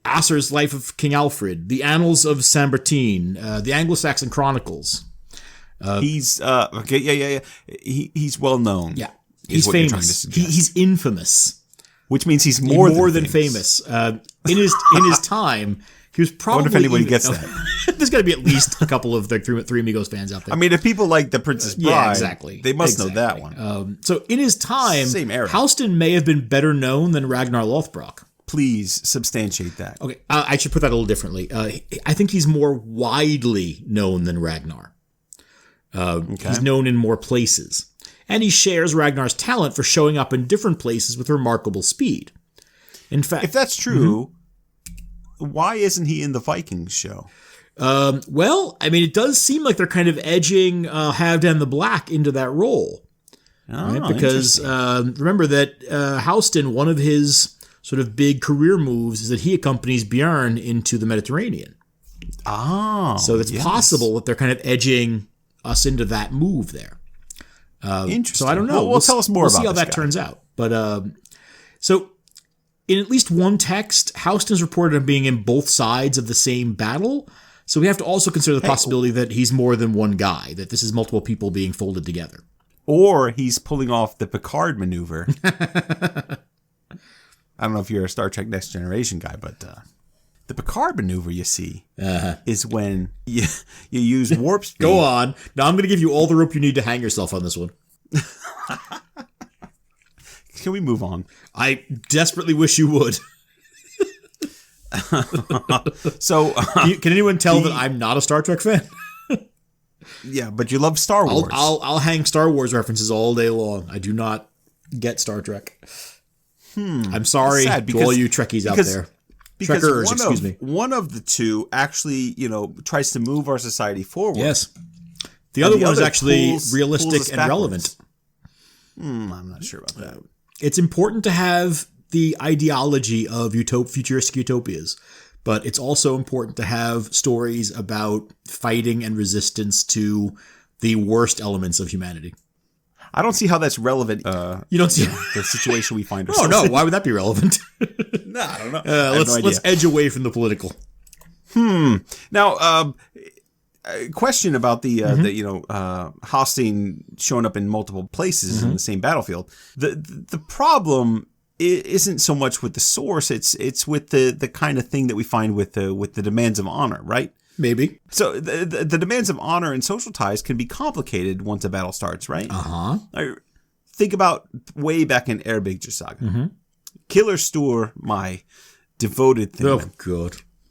Asser's Life of King Alfred, the Annals of Saint Bertin, the Anglo-Saxon Chronicles. He's He's well known. Yeah, he's famous. He's infamous, which means he's more than famous. In his time, he was probably. I wonder if anybody gets that. There's got to be at least a couple of the Three Amigos fans out there. I mean, if people like The Princess Bride, yeah, exactly. They must know that one. So in his time, same era. Hastein may have been better known than Ragnar Lothbrok. Please substantiate that. Okay, I should put that a little differently. I think he's more widely known than Ragnar. He's known in more places. And he shares Ragnar's talent for showing up in different places with remarkable speed. In fact, if that's true, why isn't he in the Vikings show? Well, I mean, it does seem like they're kind of edging Halfdan the Black into that role. Right? Because remember that Hastein, one of his sort of big career moves is that he accompanies Bjorn into the Mediterranean. So it's possible that they're kind of edging us into that move there. Interesting. So I don't know. Well, tell us more about see how that turns out. But so in at least one text, Hastein is reported on being in both sides of the same battle. So we have to also consider the possibility that he's more than one guy, that this is multiple people being folded together. Or he's pulling off the Picard maneuver. I don't know if you're a Star Trek Next Generation guy, but the Picard maneuver, you see, is when you use warp speed. Go on. Now I'm going to give you all the rope you need to hang yourself on this one. Can we move on? I desperately wish you would. So, can anyone tell that I'm not a Star Trek fan? Yeah, but you love Star Wars. I'll hang Star Wars references all day long. I do not get Star Trek. I'm sorry to all you Trekkies out there. Because Trekkers, one of the two actually, tries to move our society forward. Yes. The other one is actually realistic and relevant. I'm not sure about that. It's important to have the ideology of futuristic utopias, but it's also important to have stories about fighting and resistance to the worst elements of humanity. I don't see how that's relevant. You don't see the situation we find ourselves. Oh no! Why would that be relevant? No, I don't know. Let's edge away from the political. Now, a question about the Hastein showing up in multiple places in the same battlefield. The problem isn't so much with the source; it's with the kind of thing that we find with the demands of honor, right? Maybe. So the demands of honor and social ties can be complicated once a battle starts, right? Think about way back in Erbygja Saga. Killer Stur, my devoted thing,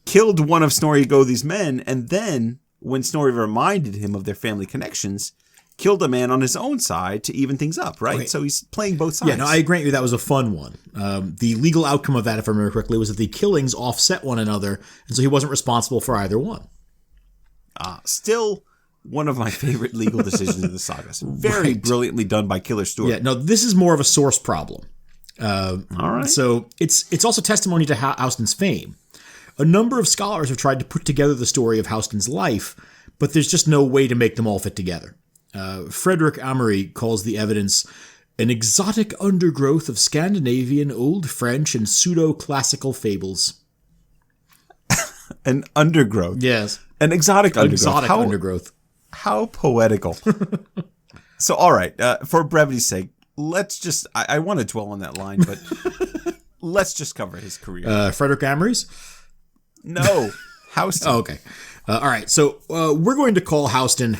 killed one of Snorri Gothe's men, and then, when Snorri reminded him of their family connections, killed a man on his own side to even things up, right? So he's playing both sides. Yeah, no, I grant you that was a fun one. The legal outcome of that, if I remember correctly, was that the killings offset one another, and so he wasn't responsible for either one. Still one of my favorite legal decisions in the sagas. Very brilliantly done by Killer Stur. Yeah, no, this is more of a source problem. All right. So it's also testimony to Haustein's fame. A number of scholars have tried to put together the story of Haustein's life, but there's just no way to make them all fit together. Frederick Amory calls the evidence an exotic undergrowth of Scandinavian, Old French, and pseudo-classical fables. An undergrowth? Yes. An exotic undergrowth. Exotic undergrowth. How poetical. So, all right, for brevity's sake, let's just, I want to dwell on that line, but let's just cover his career. Frederick Amory's? No, Haustin. Oh, okay. All right, so we're going to call Haustin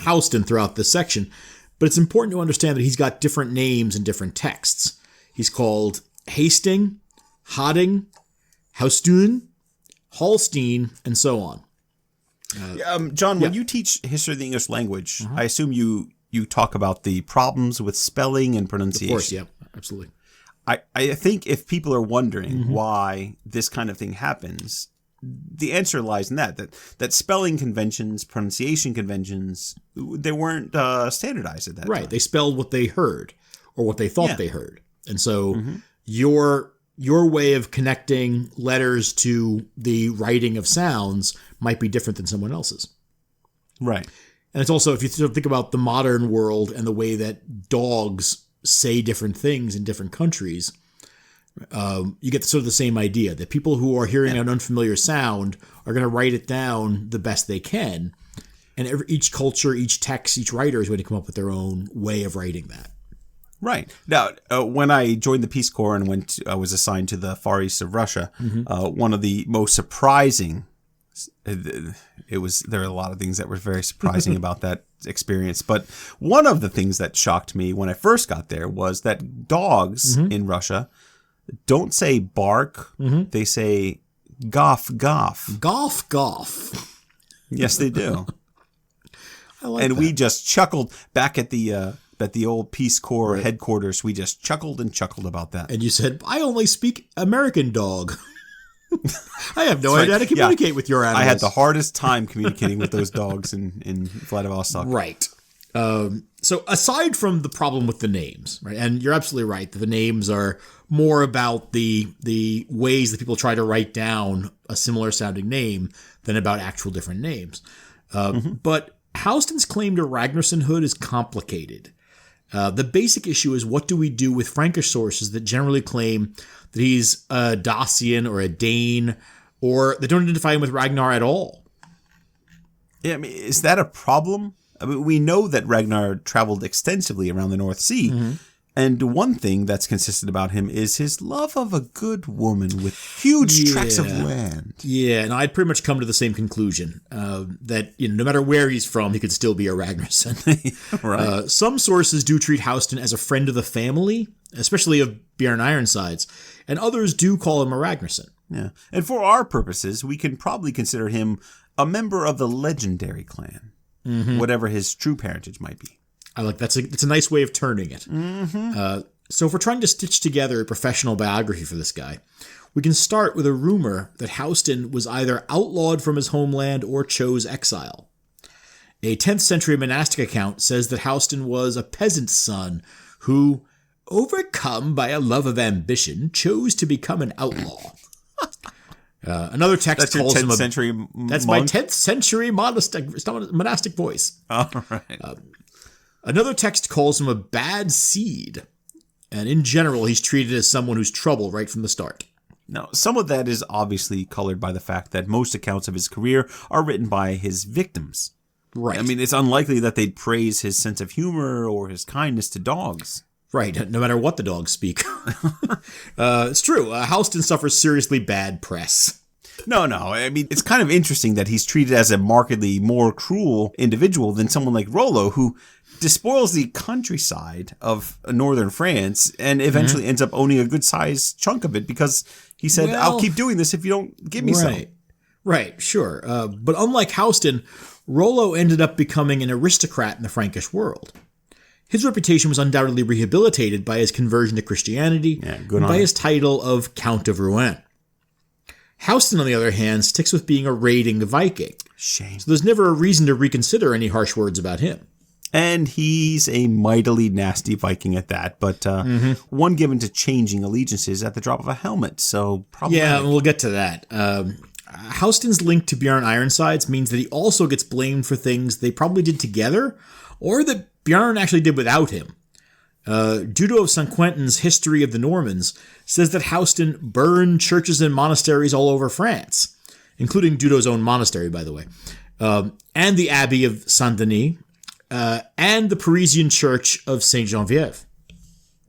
throughout this section, but it's important to understand that he's got different names in different texts. He's called Hasting, Hadding, Haustun, Hallstein, and so on. John, when you teach history of the English language, I assume you talk about the problems with spelling and pronunciation. Of course, yeah, absolutely. I think if people are wondering why this kind of thing happens, the answer lies in that spelling conventions, pronunciation conventions, they weren't standardized at that time. Right, they spelled what they heard or what they thought they heard. And so your way of connecting letters to the writing of sounds might be different than someone else's. Right. And it's also, if you think about the modern world and the way that dogs say different things in different countries, you get sort of the same idea that people who are hearing an unfamiliar sound are going to write it down the best they can. And each culture, each text, each writer is going to come up with their own way of writing that. Right. Now, when I joined the Peace Corps and I was assigned to the Far East of Russia, one of the most surprising, there are a lot of things that were very surprising about that experience, but one of the things that shocked me when I first got there was that dogs in Russia don't say bark, they say goff, goff. Goff, goff. Yes, they do. I like and that. we just chuckled back at the old Peace Corps headquarters. We just chuckled and chuckled about that. And you said, I only speak American dog. I have no idea how to communicate with your animals. I had the hardest time communicating with those dogs in Vladivostok. Right. So aside from the problem with the names, right, and you're absolutely right that the names are more about the ways that people try to write down a similar sounding name than about actual different names. But Haustein's claim to Ragnarssonhood is complicated. The basic issue is, what do we do with Frankish sources that generally claim that he's a Dacian or a Dane, or that don't identify him with Ragnar at all? Yeah, I mean, is that a problem? I mean, we know that Ragnar traveled extensively around the North Sea, and one thing that's consistent about him is his love of a good woman with huge tracts of land. Yeah, and I'd pretty much come to the same conclusion, that no matter where he's from, he could still be a Ragnarsson. Right. Some sources do treat Haustin as a friend of the family, especially of Bjorn Ironsides, and others do call him a Ragnarsson. Yeah, and for our purposes, we can probably consider him a member of the legendary clan, whatever his true parentage might be. I like that's it's a nice way of turning it. So if we're trying to stitch together a professional biography for this guy, we can start with a rumor that Hastein was either outlawed from his homeland or chose exile. A 10th century monastic account says that Hastein was a peasant's son who, overcome by a love of ambition, chose to become an outlaw. Another text calls him That's my 10th century monastic voice. All right. Another text calls him a bad seed. And in general, he's treated as someone who's trouble right from the start. Now, some of that is obviously colored by the fact that most accounts of his career are written by his victims. Right. I mean, it's unlikely that they'd praise his sense of humor or his kindness to dogs. Right, no matter what the dogs speak. It's true. Hastein suffers seriously bad press. No. I mean, it's kind of interesting that he's treated as a markedly more cruel individual than someone like Rollo, who despoils the countryside of northern France and eventually ends up owning a good-sized chunk of it because he said, I'll keep doing this if you don't give me some. Right, sure. But unlike Hastein, Rollo ended up becoming an aristocrat in the Frankish world. His reputation was undoubtedly rehabilitated by his conversion to Christianity and by his title of Count of Rouen. Hastein, on the other hand, sticks with being a raiding Viking. Shame. So there's never a reason to reconsider any harsh words about him. And he's a mightily nasty Viking at that, but one given to changing allegiances at the drop of a helmet, so probably. Yeah, we'll get to that. Hastein's link to Bjorn Ironsides means that he also gets blamed for things they probably did together, or that Bjorn actually did without him. Dudo of St. Quentin's History of the Normans says that Hastein burned churches and monasteries all over France, including Dudo's own monastery, by the way, and the Abbey of Saint-Denis, and the Parisian Church of Saint-Geneviève.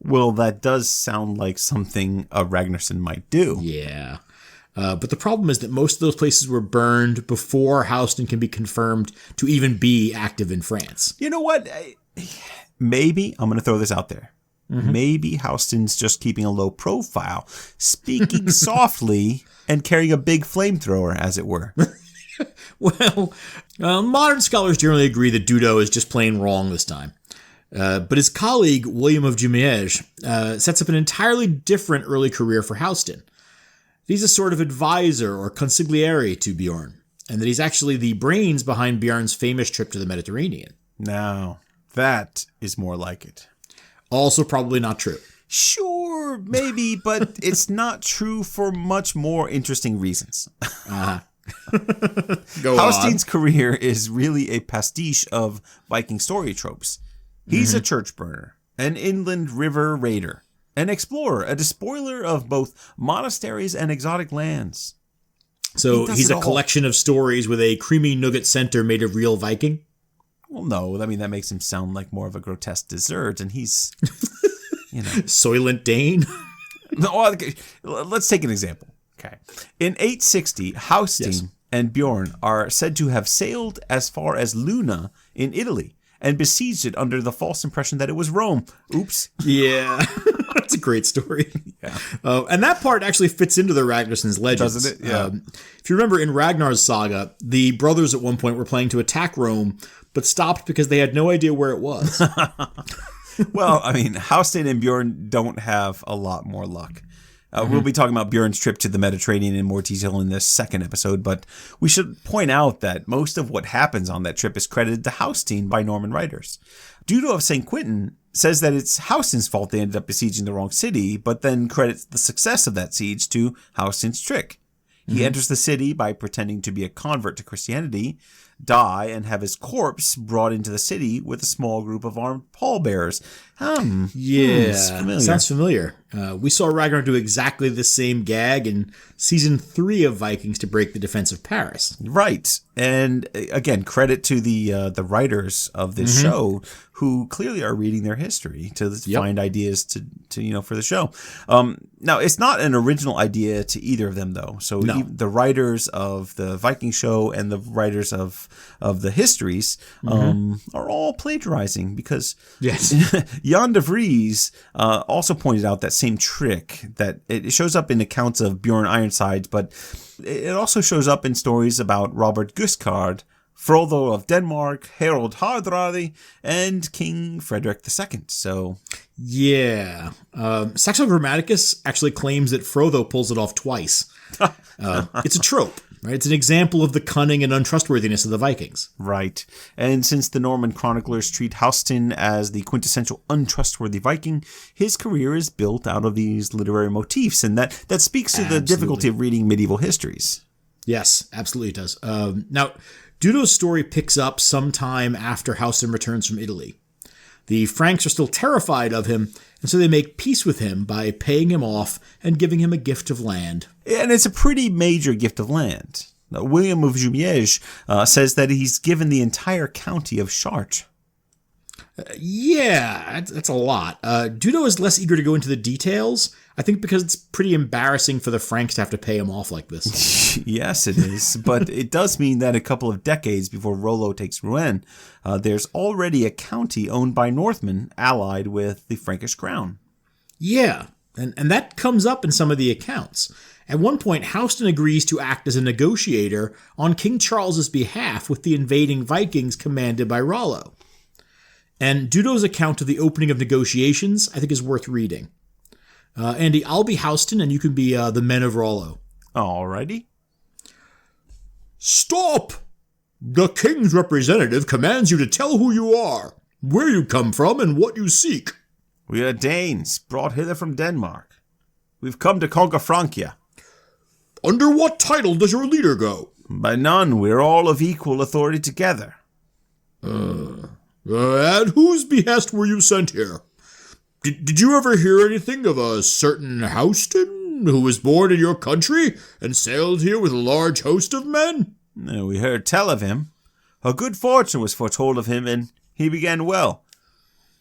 Well, that does sound like something a Ragnarsson might do. Yeah. But the problem is that most of those places were burned before Hastein can be confirmed to even be active in France. You know what? Maybe, I'm going to throw this out there. Maybe Hastein's just keeping a low profile, speaking softly and carrying a big flamethrower, as it were. Well, modern scholars generally agree that Dudo is just plain wrong this time. But his colleague, William of Jumièges, sets up an entirely different early career for Hastein. He's a sort of advisor or consigliere to Bjorn, and that he's actually the brains behind Bjorn's famous trip to the Mediterranean. Now, that is more like it. Also probably not true. Sure, maybe, but it's not true for much more interesting reasons. Hastein's career is really a pastiche of Viking story tropes. He's a church burner, an inland river raider, an explorer, a despoiler of both monasteries and exotic lands. So he's a collection of stories with a creamy nougat center made of real Viking? Well, no. I mean, that makes him sound like more of a grotesque dessert, and he's, Soylent Dane? Let's take an example. Okay. In 860, Hastein and Bjorn are said to have sailed as far as Luna in Italy and besieged it under the false impression that it was Rome. Oops. Yeah. That's a great story. Yeah. And that part actually fits into the Ragnarssons' legends. Doesn't it? Yeah. If you remember in Ragnar's saga, the brothers at one point were planning to attack Rome, but stopped because they had no idea where it was. Well, I mean, Hastein and Bjorn don't have a lot more luck. We'll be talking about Bjorn's trip to the Mediterranean in more detail in this second episode, but we should point out that most of what happens on that trip is credited to Hastein by Norman writers. Dudo of St. Quentin says that it's Hastein's fault they ended up besieging the wrong city, but then credits the success of that siege to Hastein's trick. He enters the city by pretending to be a convert to Christianity, die, and have his corpse brought into the city with a small group of armed pallbearers. Sounds familiar. We saw Ragnar do exactly the same gag in season 3 of Vikings to break the defense of Paris. Right. And again, credit to the writers of this show who clearly are reading their history to find ideas to for the show. Now, it's not an original idea to either of them, though. So the writers of the Viking show and the writers of half of the histories are all plagiarizing because Yes. Jan de Vries also pointed out that same trick, that it shows up in accounts of Bjorn Ironsides, but it also shows up in stories about Robert Guiscard, Frollo of Denmark, Harold Hardrade, and King Frederick II. So, yeah. Saxo Grammaticus actually claims that Frollo pulls it off twice. It's a trope, right? It's an example of the cunning and untrustworthiness of the Vikings. Right. And since the Norman chroniclers treat Hastein as the quintessential untrustworthy Viking, his career is built out of these literary motifs, and that speaks to the difficulty of reading medieval histories. Yes, absolutely it does. Now, Dudo's story picks up sometime after Hastein returns from Italy. The Franks are still terrified of him, and so they make peace with him by paying him off and giving him a gift of land. And it's a pretty major gift of land. William of Jumièges says that he's given the entire county of Chartres. Yeah, that's a lot. Dudo is less eager to go into the details, I think because it's pretty embarrassing for the Franks to have to pay him off like this. Yes, it is. But it does mean that a couple of decades before Rollo takes Rouen, there's already a county owned by Northmen allied with the Frankish crown. Yeah, and that comes up in some of the accounts. At one point, Hastein agrees to act as a negotiator on King Charles's behalf with the invading Vikings commanded by Rollo. And Dudo's account of the opening of negotiations, I think, is worth reading. Andy, I'll be Hastein, and you can be the men of Rollo. Alrighty. Stop! The king's representative commands you to tell who you are, where you come from, and what you seek. We are Danes, brought hither from Denmark. We've come to conquer Francia. Under what title does your leader go? By none, we're all of equal authority together. At whose behest were you sent here? Did you ever hear anything of a certain Hastein who was born in your country and sailed here with a large host of men? We heard tell of him. A good fortune was foretold of him, and he began well.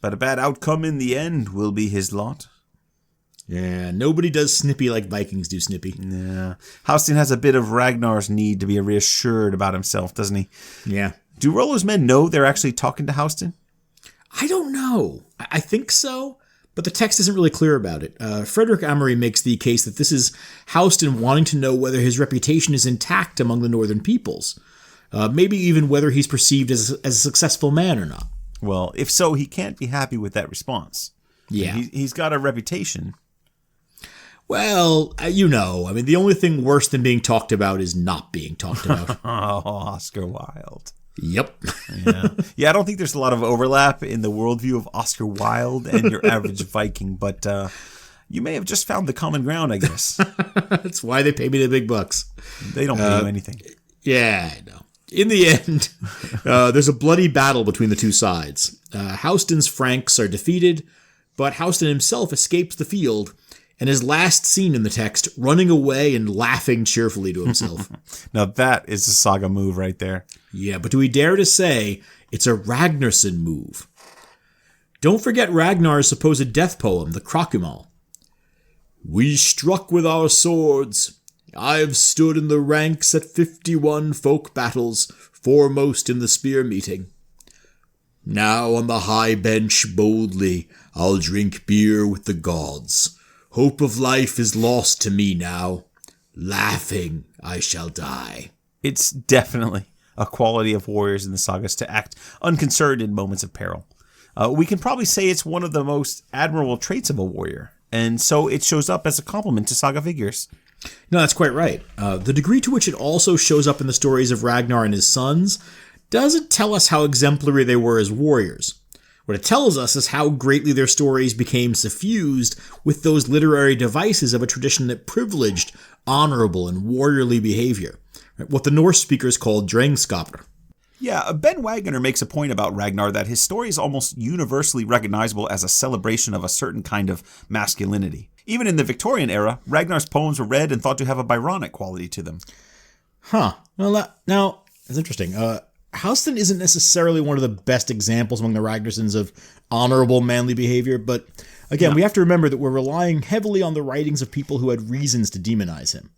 But a bad outcome in the end will be his lot. Yeah, nobody does Snippy like Vikings do Snippy. Yeah. Hastein has a bit of Ragnar's need to be reassured about himself, doesn't he? Yeah. Do Rollo's men know they're actually talking to Hastein? I don't know. I think so, but the text isn't really clear about it. Frederick Amory makes the case that this is Hastein wanting to know whether his reputation is intact among the northern peoples. Maybe even whether he's perceived as a successful man or not. Well, if so, he can't be happy with that response. Yeah. He's got a reputation. Well, the only thing worse than being talked about is not being talked about. Oh, Oscar Wilde. Yep. Yeah, I don't think there's a lot of overlap in the worldview of Oscar Wilde and your average Viking, but you may have just found the common ground, I guess. That's why they pay me the big bucks. They don't pay you anything. Yeah, I know. In the end, there's a bloody battle between the two sides. Haustein's Franks are defeated, but Hastein himself escapes the field and is last seen in the text running away and laughing cheerfully to himself. Now that is a Saga move right there. Yeah, but do we dare to say it's a Ragnarsson move? Don't forget Ragnar's supposed death poem, the Krokumal. We struck with our swords. I've stood in the ranks at 51 folk battles, foremost in the spear meeting. Now on the high bench boldly I'll drink beer with the gods. Hope of life is lost to me now. Laughing I shall die. It's definitely a quality of warriors in the sagas to act unconcerned in moments of peril. We can probably say it's one of the most admirable traits of a warrior, and so it shows up as a compliment to saga figures. No, that's quite right. The degree to which it also shows up in the stories of Ragnar and his sons doesn't tell us how exemplary they were as warriors. What it tells us is how greatly their stories became suffused with those literary devices of a tradition that privileged honorable and warriorly behavior, what the Norse speakers called drengskapr. Yeah, Ben Wagner makes a point about Ragnar that his story is almost universally recognizable as a celebration of a certain kind of masculinity. Even in the Victorian era, Ragnar's poems were read and thought to have a Byronic quality to them. Huh. Well, now, that's interesting. Hastein isn't necessarily one of the best examples among the Ragnarssons of honorable manly behavior, but again, we have to remember that we're relying heavily on the writings of people who had reasons to demonize him.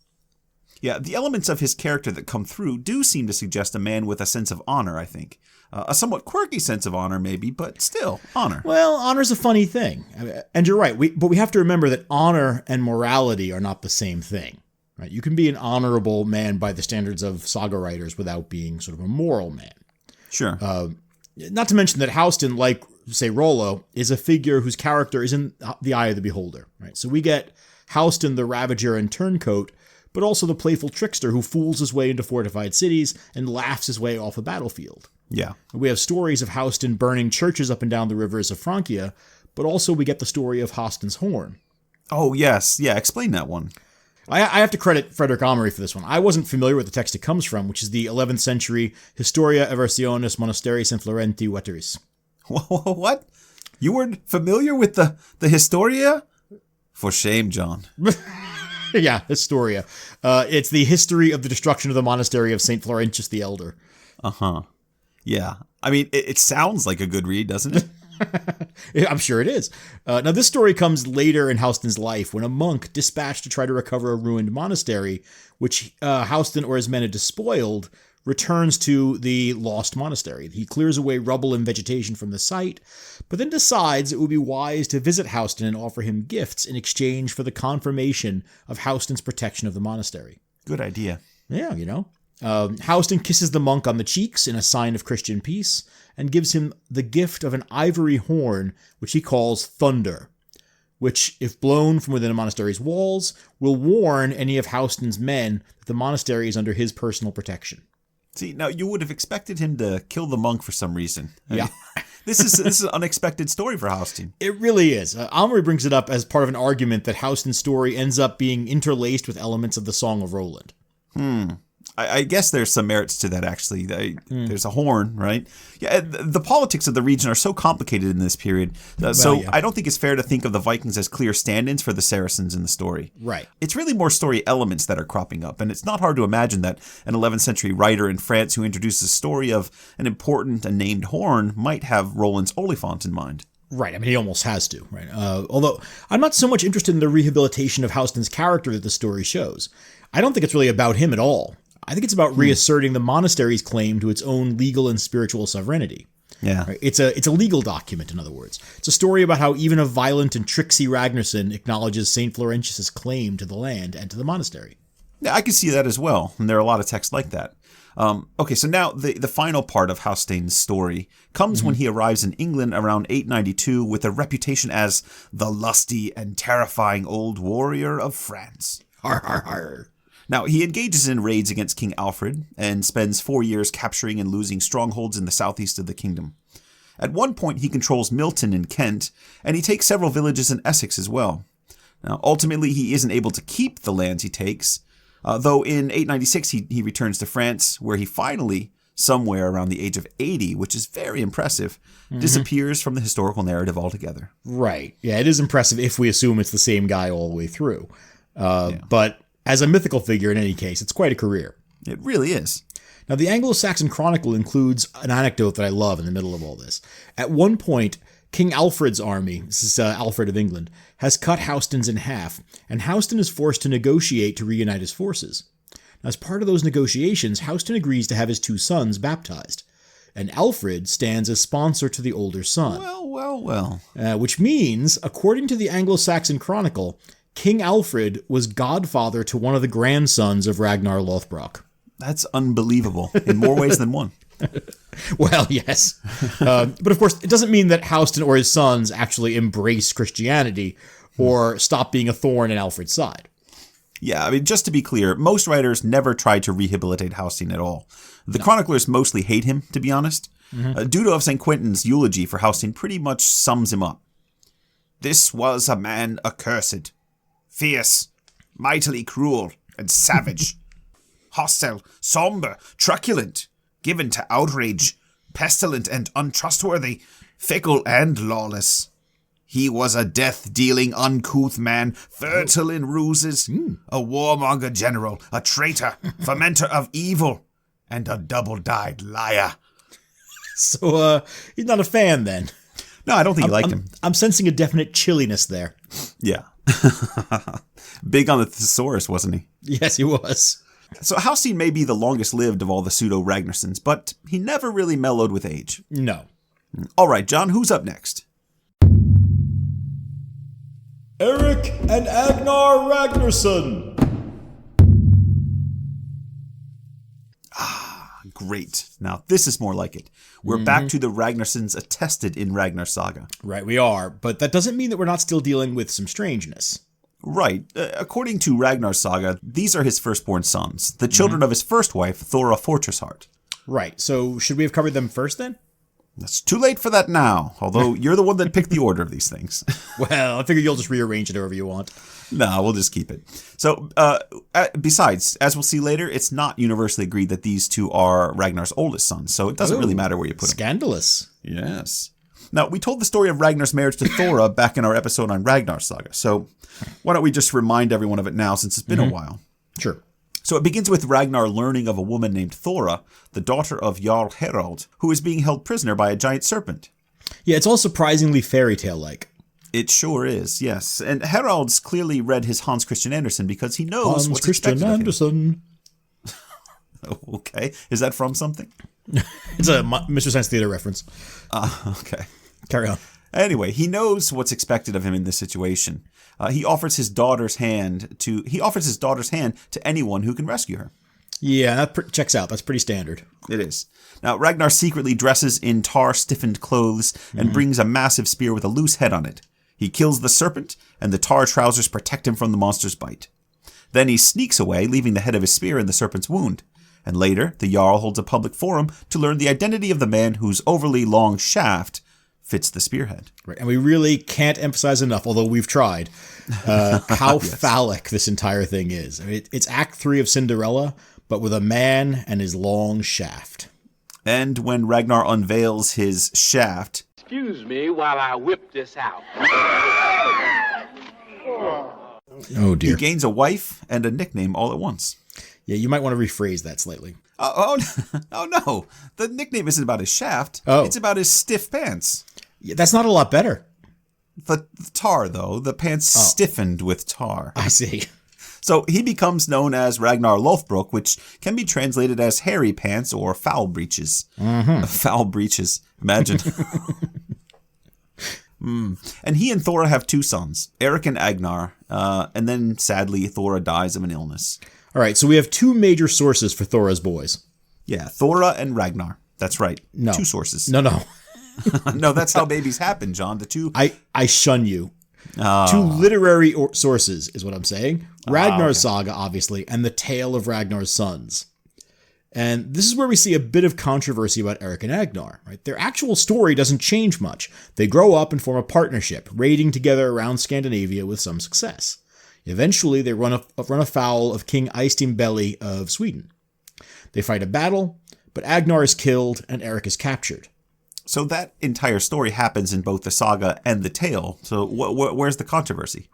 Yeah, the elements of his character that come through do seem to suggest a man with a sense of honor, I think. A somewhat quirky sense of honor, maybe, but still, honor. Well, honor's a funny thing. And you're right, but we have to remember that honor and morality are not the same thing. Right? You can be an honorable man by the standards of saga writers without being sort of a moral man. Sure. Not to mention that Hastein, like, say, Rollo, is a figure whose character is in the eye of the beholder. Right? So we get Hastein the Ravager and Turncoat, but also the playful trickster who fools his way into fortified cities and laughs his way off a battlefield. Yeah. We have stories of Hastein burning churches up and down the rivers of Francia, but also we get the story of Hastein's horn. Oh, yes. Yeah, explain that one. I have to credit Frederick Amory for this one. I wasn't familiar with the text it comes from, which is the 11th century Historia Eversionis Monasteris in Florenti Veteris. What? You weren't familiar with the Historia? For shame, John. Yeah, Historia. It's the history of the destruction of the monastery of St. Florentius the Elder. Uh-huh. Yeah. I mean, it sounds like a good read, doesn't it? I'm sure it is. Now, this story comes later in Haustein's life when a monk dispatched to try to recover a ruined monastery, which Hastein or his men had despoiled, returns to the lost monastery. He clears away rubble and vegetation from the site, but then decides it would be wise to visit Hastein and offer him gifts in exchange for the confirmation of Haustein's protection of the monastery. Good idea. Yeah, you know. Hastein kisses the monk on the cheeks in a sign of Christian peace and gives him the gift of an ivory horn, which he calls Thunder, which, if blown from within a monastery's walls, will warn any of Haustein's men that the monastery is under his personal protection. See, now you would have expected him to kill the monk for some reason. Yeah. This is an unexpected story for Hastein. It really is. Amory brings it up as part of an argument that Haustein's story ends up being interlaced with elements of the Song of Roland. I guess there's some merits to that, actually. There's a horn, right? Yeah, the politics of the region are so complicated in this period. I don't think it's fair to think of the Vikings as clear stand-ins for the Saracens in the story. Right. It's really more story elements that are cropping up, and it's not hard to imagine that an 11th century writer in France who introduces a story of an important and named horn might have Roland's Oliphant in mind. Right. I mean, he almost has to, right? Although I'm not so much interested in the rehabilitation of Haustein's character that the story shows. I don't think it's really about him at all. I think it's about reasserting the monastery's claim to its own legal and spiritual sovereignty. Yeah. Right? It's a legal document, in other words. It's a story about how even a violent and tricksy Ragnarsson acknowledges St. Florentius' claim to the land and to the monastery. Yeah, I can see that as well, and there are a lot of texts like that. Okay, so now the final part of Hastein's story comes when he arrives in England around 892 with a reputation as the lusty and terrifying old warrior of France. Har, har, har. Now, he engages in raids against King Alfred and spends 4 years capturing and losing strongholds in the southeast of the kingdom. At one point, he controls Milton in Kent, and he takes several villages in Essex as well. Now, ultimately, he isn't able to keep the lands he takes, though in 896 he returns to France, where he finally, somewhere around the age of 80, which is very impressive, disappears from the historical narrative altogether. Right. Yeah, it is impressive if we assume it's the same guy all the way through. But as a mythical figure, in any case, it's quite a career. It really is. Now, the Anglo-Saxon Chronicle includes an anecdote that I love in the middle of all this. At one point, King Alfred's army, this is Alfred of England, has cut Haustein's in half, and Hastein is forced to negotiate to reunite his forces. Now, as part of those negotiations, Hastein agrees to have his 2 sons baptized, and Alfred stands as sponsor to the older son. Well. Which means, according to the Anglo-Saxon Chronicle, King Alfred was godfather to one of the grandsons of Ragnar Lothbrok. That's unbelievable in more ways than one. Well, yes. But of course, it doesn't mean that Hastein or his sons actually embrace Christianity or stop being a thorn in Alfred's side. Yeah, I mean, just to be clear, most writers never tried to rehabilitate Hastein at all. The chroniclers mostly hate him, to be honest. Dudo of St. Quentin's eulogy for Hastein pretty much sums him up. This was a man accursed, fierce, mightily cruel, and savage, hostile, somber, truculent, given to outrage, pestilent and untrustworthy, fickle and lawless. He was a death-dealing, uncouth man, fertile in ruses, a warmonger general, a traitor, fomenter of evil, and a double-dyed liar. So, he's not a fan, then? No, I don't think you liked him. I'm sensing a definite chilliness there. Yeah. Big on the thesaurus, wasn't he? Yes, he was. So Hastein may be the longest lived of all the pseudo-Ragnarssons, but he never really mellowed with age. No. All right, John, who's up next? Eirik and Agnar Ragnarsson. Great. Now, this is more like it. We're back to the Ragnarssons attested in Ragnar Saga. Right, we are, but that doesn't mean that we're not still dealing with some strangeness. Right. According to Ragnar Saga, these are his firstborn sons, the children of his first wife, Thora Fortressheart. Right, so should we have covered them first then? It's too late for that now, although you're the one that picked the order of these things. Well, I figure you'll just rearrange it however you want. No, we'll just keep it. So, besides, as we'll see later, it's not universally agreed that these two are Ragnar's oldest sons, so it doesn't really matter where you put them. Scandalous. Yes. Now, we told the story of Ragnar's marriage to Thora back in our episode on Ragnar Saga, so why don't we just remind everyone of it now since it's been a while. Sure. So it begins with Ragnar learning of a woman named Thora, the daughter of Jarl Harald, who is being held prisoner by a giant serpent. Yeah, it's all surprisingly fairy tale-like. It sure is, yes. And Harald's clearly read his Hans Christian Andersen because he knows what's expected of him. Hans Christian Andersen. Okay. Is that from something? It's a Mr. Science Theater reference. Okay. Carry on. Anyway, he knows what's expected of him in this situation. He offers his daughter's hand to anyone who can rescue her. Yeah, that checks out. That's pretty standard. It is. Now, Ragnar secretly dresses in tar-stiffened clothes and brings a massive spear with a loose head on it. He kills the serpent, and the tar trousers protect him from the monster's bite. Then he sneaks away, leaving the head of his spear in the serpent's wound. And later, the Jarl holds a public forum to learn the identity of the man whose overly long shaft fits the spearhead. Right, and we really can't emphasize enough, although we've tried, how phallic this entire thing is. I mean, it's Act 3 of Cinderella, but with a man and his long shaft. And when Ragnar unveils his shaft... Excuse me while I whip this out. Oh, dear. He gains a wife and a nickname all at once. Yeah, you might want to rephrase that slightly. Oh no. The nickname isn't about his shaft. Oh. It's about his stiff pants. Yeah, that's not a lot better. The tar, though. The pants stiffened with tar. I see. So he becomes known as Ragnar Lothbrok, which can be translated as hairy pants or foul breeches. Foul breeches. Imagine. And he and Thora have two sons, Eirik and Agnar, and then, sadly, Thora dies of an illness. All right, so we have two major sources for Thora's boys. Yeah, Thora and Ragnar. That's right. No. Two sources. No. No, that's how babies happen, John. The two... I shun you. Two literary sources is what I'm saying. Ragnar's Saga, obviously, and the Tale of Ragnar's Sons. And this is where we see a bit of controversy about Eirik and Agnar. Right? Their actual story doesn't change much. They grow up and form a partnership, raiding together around Scandinavia with some success. Eventually, they run afoul of King Eystein Belli of Sweden. They fight a battle, but Agnar is killed and Eirik is captured. So that entire story happens in both the saga and the tale. So where's the controversy?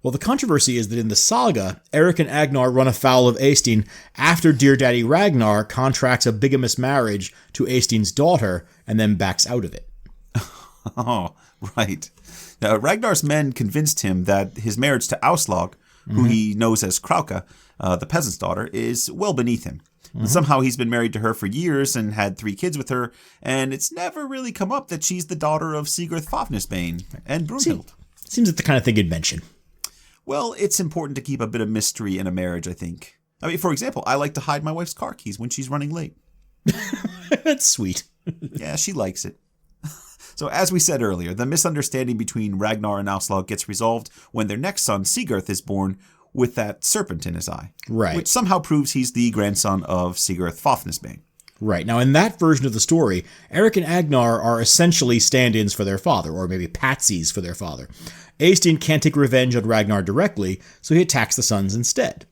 Well, the controversy is that in the saga, Eirik and Agnar run afoul of Eystein after Dear Daddy Ragnar contracts a bigamous marriage to Eystein's daughter and then backs out of it. Oh, right. Now, Ragnar's men convinced him that his marriage to Aslog, who he knows as Krauka, the peasant's daughter, is well beneath him. Somehow he's been married to her for years and had 3 kids with her, and it's never really come up that she's the daughter of Sigurd Fafnisbane and Brunhild. Seems like the kind of thing you'd mention. Well, it's important to keep a bit of mystery in a marriage, I think. I mean, for example, I like to hide my wife's car keys when she's running late. That's sweet. Yeah, she likes it. So as we said earlier, the misunderstanding between Ragnar and Aslog gets resolved when their next son, Sigurd, is born with that serpent in his eye. Right. Which somehow proves he's the grandson of Sigurd Fafnisbane. Right. Now, in that version of the story, Eirik and Agnar are essentially stand-ins for their father, or maybe patsies for their father. Eystein can't take revenge on Ragnar directly, so he attacks the sons instead.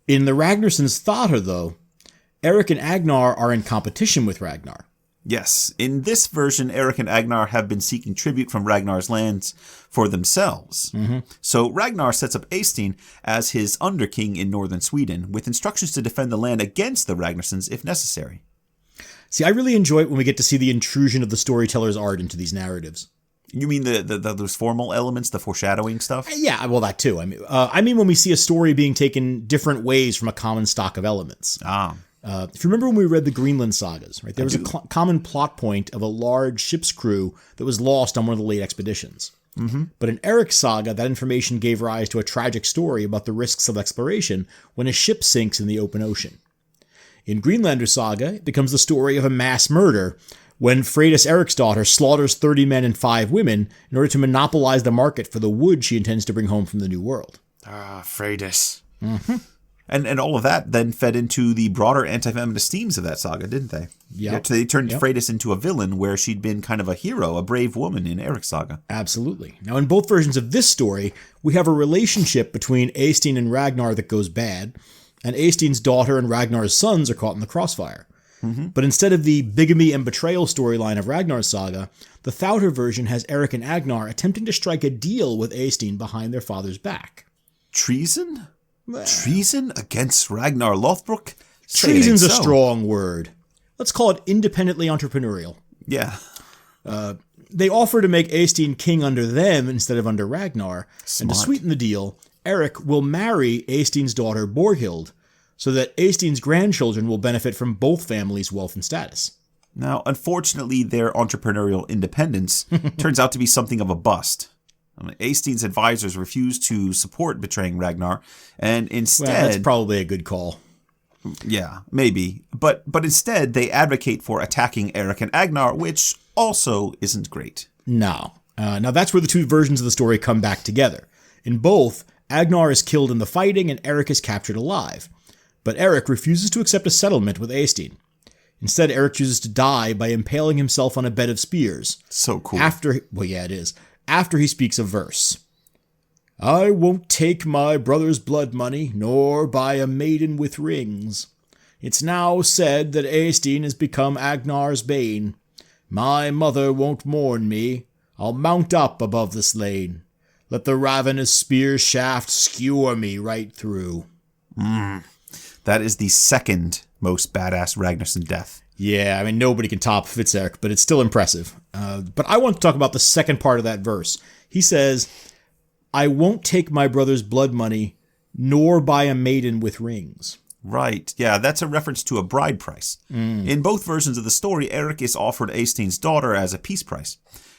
In the Ragnarssons' Thata, though, Eirik and Agnar are in competition with Ragnar. Yes, in this version, Eirik and Agnar have been seeking tribute from Ragnar's lands for themselves. So Ragnar sets up Eystein as his underking in northern Sweden, with instructions to defend the land against the Ragnarssons if necessary. See, I really enjoy it when we get to see the intrusion of the storyteller's art into these narratives. You mean those formal elements, the foreshadowing stuff? Yeah, well, that too. I mean when we see a story being taken different ways from a common stock of elements. If you remember when we read the Greenland sagas, right? There was a common plot point of a large ship's crew that was lost on one of the late expeditions. Mm-hmm. But in Eirik's saga, that information gave rise to a tragic story about the risks of exploration when a ship sinks in the open ocean. In Greenlander's saga, it becomes the story of a mass murder when Freydis Eriksdottir slaughters 30 men and 5 women in order to monopolize the market for the wood she intends to bring home from the New World. Freydis. Mm-hmm. And all of that then fed into the broader anti-feminist themes of that saga, didn't they? Yeah. They turned Freydis into a villain where she'd been kind of a hero, a brave woman in Eirik's saga. Absolutely. Now, in both versions of this story, we have a relationship between Eystein and Ragnar that goes bad, and Eystein's daughter and Ragnar's sons are caught in the crossfire. Mm-hmm. But instead of the bigamy and betrayal storyline of Ragnar's saga, the Thauter version has Eirik and Agnar attempting to strike a deal with Eystein behind their father's back. Treason? Treason against Ragnar Lothbrok? Treason's a strong word. Let's call it independently entrepreneurial. Yeah. They offer to make Eystein king under them instead of under Ragnar. Smart. And to sweeten the deal, Eirik will marry Eystein's daughter Borghild, so that Eystein's grandchildren will benefit from both families' wealth and status. Now, unfortunately, their entrepreneurial independence turns out to be something of a bust. Eystein's advisors refuse to support betraying Ragnar, and instead... Well, that's probably a good call. Yeah, maybe. But instead, they advocate for attacking Eirik and Agnar, which also isn't great. No. Now, that's where the two versions of the story come back together. In both, Agnar is killed in the fighting and Eirik is captured alive. But Eirik refuses to accept a settlement with Eystein. Instead, Eirik chooses to die by impaling himself on a bed of spears. So cool. It is. After he speaks a verse. I won't take my brother's blood money, nor buy a maiden with rings. It's now said that Eystein has become Agnar's bane. My mother won't mourn me. I'll mount up above the slain. Let the ravenous spear shaft skewer me right through. That is the second most badass Ragnarsson death. Yeah, nobody can top Hvitserk, but it's still impressive. But I want to talk about the second part of that verse. He says, I won't take my brother's blood money, nor buy a maiden with rings. Right. Yeah, that's a reference to a bride price. In both versions of the story, Eirik is offered Eystein's daughter as a peace price.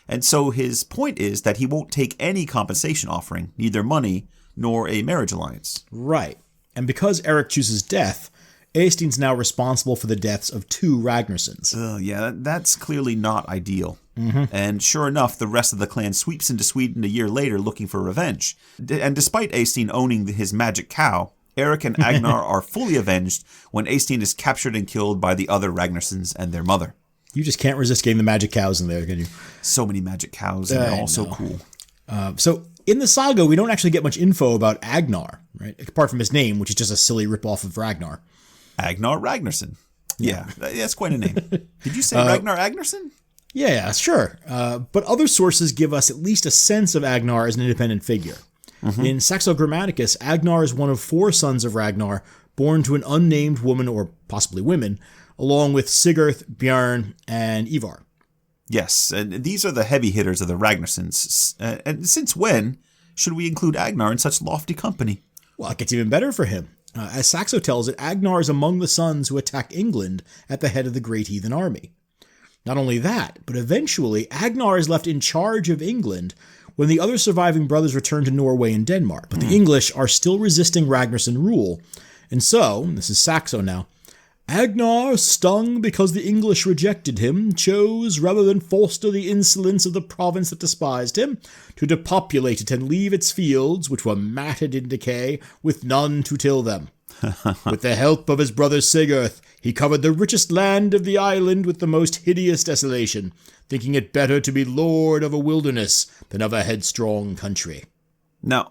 And so his point is that he won't take any compensation offering, neither money nor a marriage alliance. Right. And because Eirik chooses death, Eystein's now responsible for the deaths of 2 Ragnarssons. Yeah, that's clearly not ideal. Mm-hmm. And sure enough, the rest of the clan sweeps into Sweden a year later looking for revenge. And despite Eystein owning his magic cow, Eirik and Agnar are fully avenged when Eystein is captured and killed by the other Ragnarssons and their mother. You just can't resist getting the magic cows in there, can you? So many magic cows, and they're all so cool. So in the saga, we don't actually get much info about Agnar, right? Apart from his name, which is just a silly ripoff of Ragnar. Agnar Ragnarsson. Yeah, that's quite a name. Did you say Ragnar Agnarsson? Yeah, sure. But other sources give us at least a sense of Agnar as an independent figure. Mm-hmm. In Saxo Grammaticus, Agnar is one of 4 sons of Ragnar, born to an unnamed woman, or possibly women, along with Sigurd, Bjorn, and Ivar. Yes, and these are the heavy hitters of the Ragnarssons. And since when should we include Agnar in such lofty company? Well, it gets even better for him. As Saxo tells it, Agnar is among the sons who attack England at the head of the great heathen army. Not only that, but eventually Agnar is left in charge of England when the other surviving brothers return to Norway and Denmark. But the English are still resisting Ragnarsson rule. And so, this is Saxo now, Agnar, stung because the English rejected him, chose, rather than foster the insolence of the province that despised him, to depopulate it and leave its fields, which were matted in decay, with none to till them. With the help of his brother Sigurd, he covered the richest land of the island with the most hideous desolation, thinking it better to be lord of a wilderness than of a headstrong country. Now,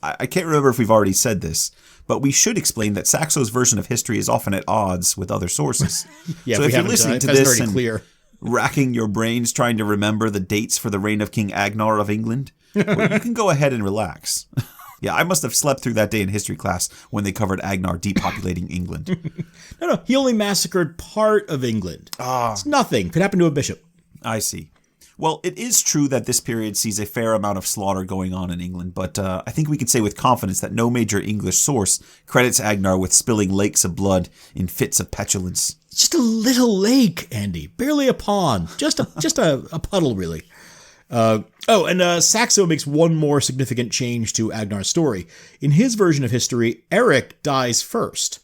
I can't remember if we've already said this, but we should explain that Saxo's version of history is often at odds with other sources. Yeah, so if you're listening to this and clear. racking your brains trying to remember the dates for the reign of King Agnar of England, well, you can go ahead and relax. Yeah, I must have slept through that day in history class when they covered Agnar depopulating England. No, he only massacred part of England. It's nothing. Could happen to a bishop. I see. Well, it is true that this period sees a fair amount of slaughter going on in England, but I think we can say with confidence that no major English source credits Agnar with spilling lakes of blood in fits of petulance. Just a little lake, Andy. Barely a pond. Just a puddle, really. And Saxo makes one more significant change to Agnar's story. In his version of history, Eirik dies first.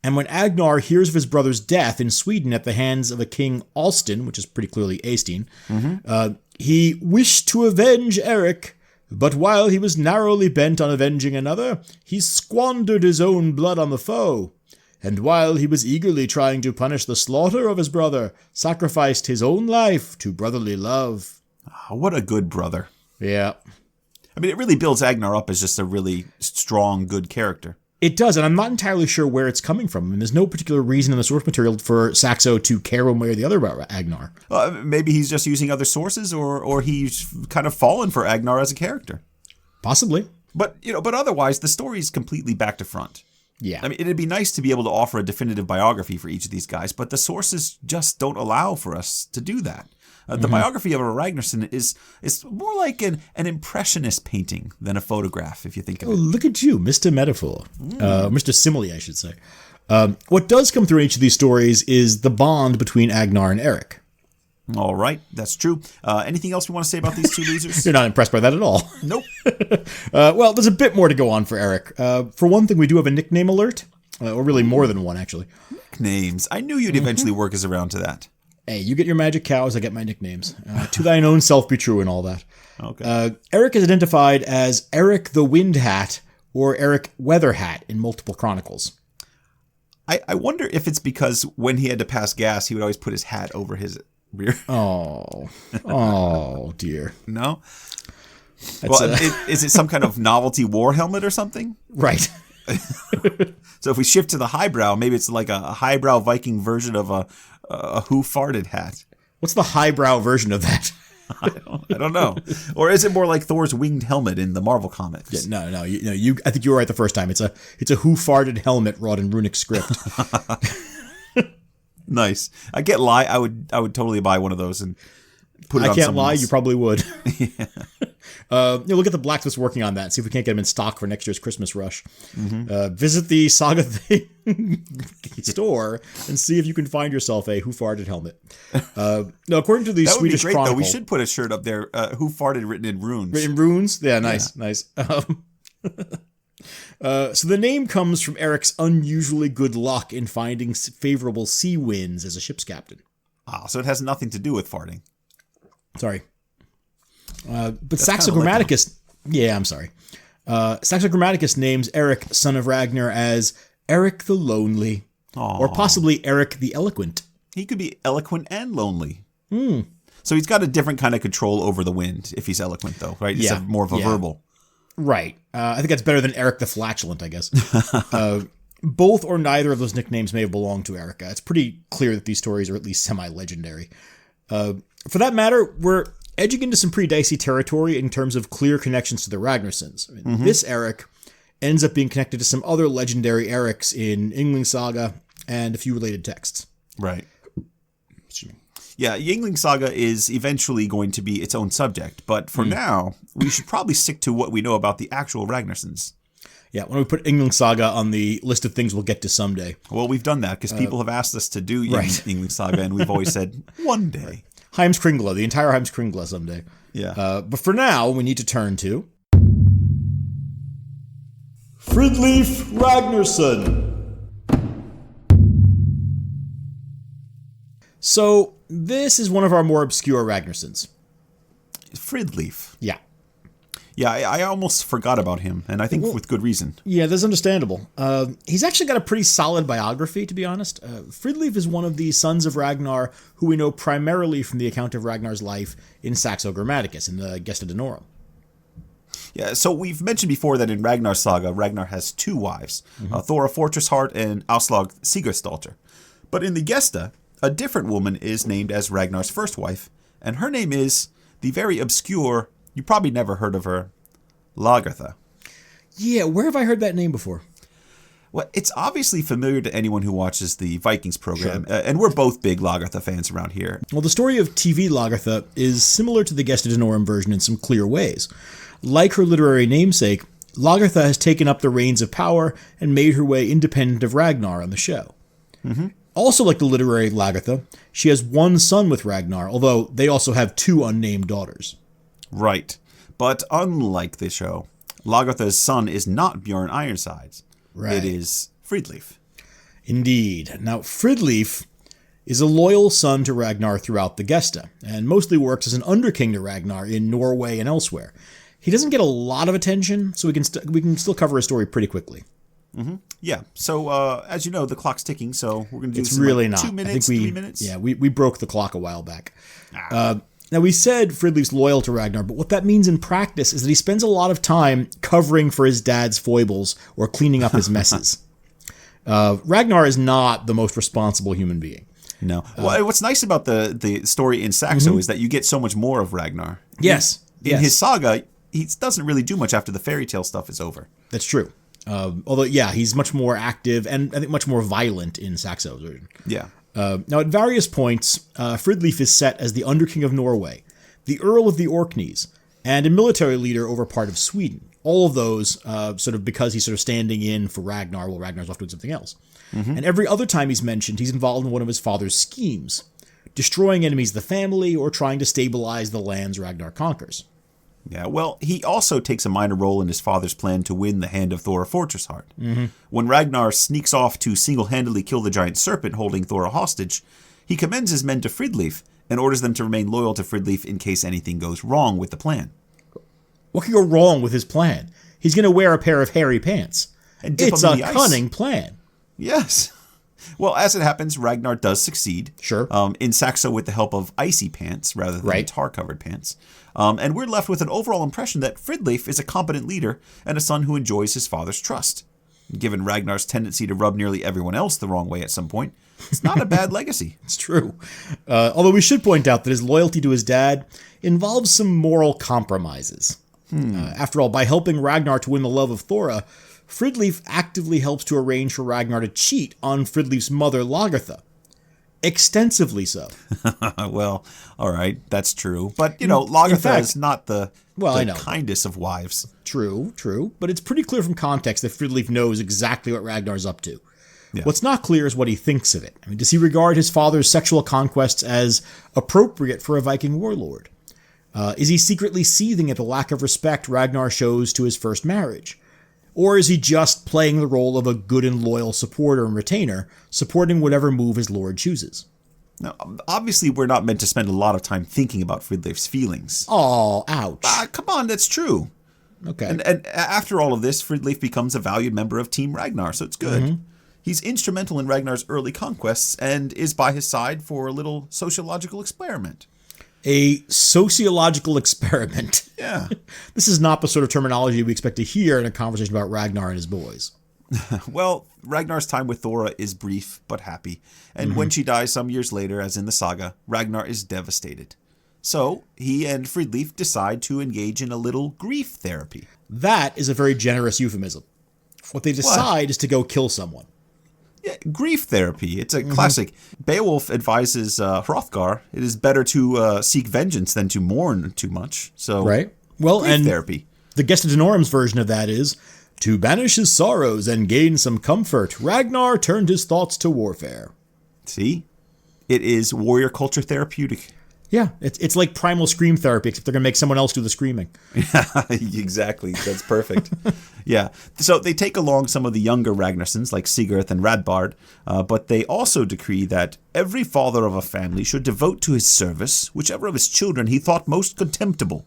And when Agnar hears of his brother's death in Sweden at the hands of a king Alstin, which is pretty clearly Eystein, he wished to avenge Eirik, but while he was narrowly bent on avenging another, he squandered his own blood on the foe. And while he was eagerly trying to punish the slaughter of his brother, sacrificed his own life to brotherly love. Oh, what a good brother. Yeah. I mean, it really builds Agnar up as just a really strong, good character. It does, and I'm not entirely sure where it's coming from. I mean, there's no particular reason in the source material for Saxo to care one way or the other about Agnar. Maybe he's just using other sources, or he's kind of fallen for Agnar as a character. Possibly. But otherwise, the story is completely back to front. Yeah. I mean, it'd be nice to be able to offer a definitive biography for each of these guys, but the sources just don't allow for us to do that. The biography of a Ragnarsson is more like an impressionist painting than a photograph, if you think of it. Look at you, Mr. Metaphor. Mr. Simile, I should say. What does come through each of these stories is the bond between Agnar and Eirik. All right, that's true. Anything else we want to say about these two losers? You're not impressed by that at all. Nope. Well, there's a bit more to go on for Eirik. For one thing, we do have a nickname alert, or really more than one, actually. Nicknames. I knew you'd eventually work us around to that. Hey, you get your magic cows, I get my nicknames. To thine own self be true and all that. Okay. Eirik is identified as Eirik the Wind Hat or Eirik Weather Hat in multiple chronicles. I wonder if it's because when he had to pass gas, he would always put his hat over his rear. Oh, dear. No? Is it some kind of novelty war helmet or something? Right. So if we shift to the highbrow, maybe it's like a highbrow Viking version of a who farted hat. What's the highbrow version of that? I don't know. Or is it more like Thor's winged helmet in the Marvel comics? Yeah, no. I think you were right the first time. It's a who farted helmet wrought in runic script. Nice. I would totally buy one of those and put it on. I can't lie, else. you probably would. Yeah. We'll get the blacksmiths working on that and see if we can't get them in stock for next year's Christmas rush. Visit the Saga store and see if you can find yourself a Who Farted helmet. No, according to the Swedish Chronicle, Chronicle, we should put a shirt up there. Who farted written in runes? Written in runes? Yeah, nice. So the name comes from Eric's unusually good luck in finding favorable sea winds as a ship's captain. So it has nothing to do with farting. Sorry. But Saxo Grammaticus... Yeah, I'm sorry. Saxo Grammaticus names Eirik, son of Ragnar, as Eirik the Lonely. Aww. Or possibly Eirik the Eloquent. He could be eloquent and lonely. So he's got a different kind of control over the wind if he's eloquent, though, right? He's more of a verbal. Right. I think that's better than Eirik the Flatulent, I guess. Both or neither of those nicknames may have belonged to Eirik. It's pretty clear that these stories are at least semi-legendary. For that matter, we're edging into some pretty dicey territory in terms of clear connections to the Ragnarssons. This Eirik ends up being connected to some other legendary Eiriks in Yngling Saga and a few related texts. Right. Yeah, Yngling Saga is eventually going to be its own subject, but for now, we should probably stick to what we know about the actual Ragnarssons. Yeah, when we put Yngling Saga on the list of things we'll get to someday. Well, we've done that because people have asked us to do Yngling Saga, and we've always said, one day. Right. Heimskringla, the entire Heimskringla someday. Yeah. But for now, we need to turn to Fridleif Ragnarsson. So, this is one of our more obscure Ragnarssons. Fridleif. Yeah. Yeah, I almost forgot about him, and I think with good reason. Yeah, that's understandable. He's actually got a pretty solid biography, to be honest. Fridleif is one of the sons of Ragnar, who we know primarily from the account of Ragnar's life in Saxo Grammaticus, in the Gesta Danorum. Yeah, so we've mentioned before that in Ragnar's saga, Ragnar has two wives, Thora Fortressheart and Aslaug Sigurdsdóttir. But in the Gesta, a different woman is named as Ragnar's first wife, and her name is the very obscure, you probably never heard of her, Lagertha. Yeah, where have I heard that name before? Well, it's obviously familiar to anyone who watches the Vikings program, and we're both big Lagertha fans around here. Well, the story of TV Lagertha is similar to the Gesta Danorum version in some clear ways. Like her literary namesake, Lagertha has taken up the reins of power and made her way independent of Ragnar on the show. Mm-hmm. Also like the literary Lagertha, she has one son with Ragnar, although they also have 2 unnamed daughters. Right. But unlike the show, Lagertha's son is not Bjorn Ironsides. Right. It is Fridleif. Indeed. Now, Fridleif is a loyal son to Ragnar throughout the Gesta, and mostly works as an underking to Ragnar in Norway and elsewhere. He doesn't get a lot of attention, so we can still cover his story pretty quickly. Mm-hmm. Yeah. So, as you know, the clock's ticking, so we're going to do this really not. 2 minutes, 3 minutes? Yeah, we broke the clock a while back. Now, we said Fridleif's loyal to Ragnar, but what that means in practice is that he spends a lot of time covering for his dad's foibles or cleaning up his messes. Ragnar is not the most responsible human being. No. Well, what's nice about the story in Saxo is that you get so much more of Ragnar. Yes. In his saga, he doesn't really do much after the fairy tale stuff is over. That's true. Although, yeah, he's much more active and I think much more violent in Saxo's version. Yeah. Now, at various points, Fridleif is set as the Underking of Norway, the Earl of the Orkneys, and a military leader over part of Sweden. All of those sort of because he's sort of standing in for Ragnar while Ragnar's off doing something else. Mm-hmm. And every other time he's mentioned, he's involved in one of his father's schemes, destroying enemies of the family or trying to stabilize the lands Ragnar conquers. Yeah, well, he also takes a minor role in his father's plan to win the hand of Thor Fortressheart. Mm-hmm. When Ragnar sneaks off to single-handedly kill the giant serpent holding Thor hostage, he commends his men to Fridleif and orders them to remain loyal to Fridleif in case anything goes wrong with the plan. What could go wrong with his plan? He's going to wear a pair of hairy pants. And dip it's them in a the ice. cunning plan. Yes. Well, as it happens, Ragnar does succeed. Sure. In Saxo with the help of icy pants rather than tar-covered pants. And we're left with an overall impression that Fridleif is a competent leader and a son who enjoys his father's trust. Given Ragnar's tendency to rub nearly everyone else the wrong way at some point, it's not a bad legacy. It's true. Although we should point out that his loyalty to his dad involves some moral compromises. After all, by helping Ragnar to win the love of Thora, Fridleif actively helps to arrange for Ragnar to cheat on Fridleif's mother, Lagertha. Extensively so. Well, all right, that's true. But, you know, Lagertha is not the kindest of wives. True. But it's pretty clear from context that Fridleif knows exactly what Ragnar's up to. Yeah. What's not clear is what he thinks of it. I mean, does he regard his father's sexual conquests as appropriate for a Viking warlord? Is he secretly seething at the lack of respect Ragnar shows to his first marriage? Or is he just playing the role of a good and loyal supporter and retainer, supporting whatever move his lord chooses? Now, obviously, we're not meant to spend a lot of time thinking about Fridleif's feelings. Oh, ouch. Come on, that's true. Okay. And after all of this, Fridleif becomes a valued member of Team Ragnar, so it's good. Mm-hmm. He's instrumental in Ragnar's early conquests and is by his side for a little sociological experiment. A sociological experiment. Yeah. This is not the sort of terminology we expect to hear in a conversation about Ragnar and his boys. Well, Ragnar's time with Thora is brief but happy, and when she dies some years later, as in the saga, Ragnar is devastated. So, he and Fridleif decide to engage in a little grief therapy. That is a very generous euphemism. What they decide is to go kill someone. Yeah, grief therapy. It's a classic. Beowulf advises Hrothgar, it is better to seek vengeance than to mourn too much. So, well, grief therapy. The Gesta Danorum's version of that is, to banish his sorrows and gain some comfort, Ragnar turned his thoughts to warfare. See? It is warrior culture therapeutic. Yeah, it's like primal scream therapy, except they're going to make someone else do the screaming. Exactly. That's perfect. Yeah. So they take along some of the younger Ragnarssons, like Sigurd and Radbard, but they also decree that every father of a family should devote to his service whichever of his children he thought most contemptible,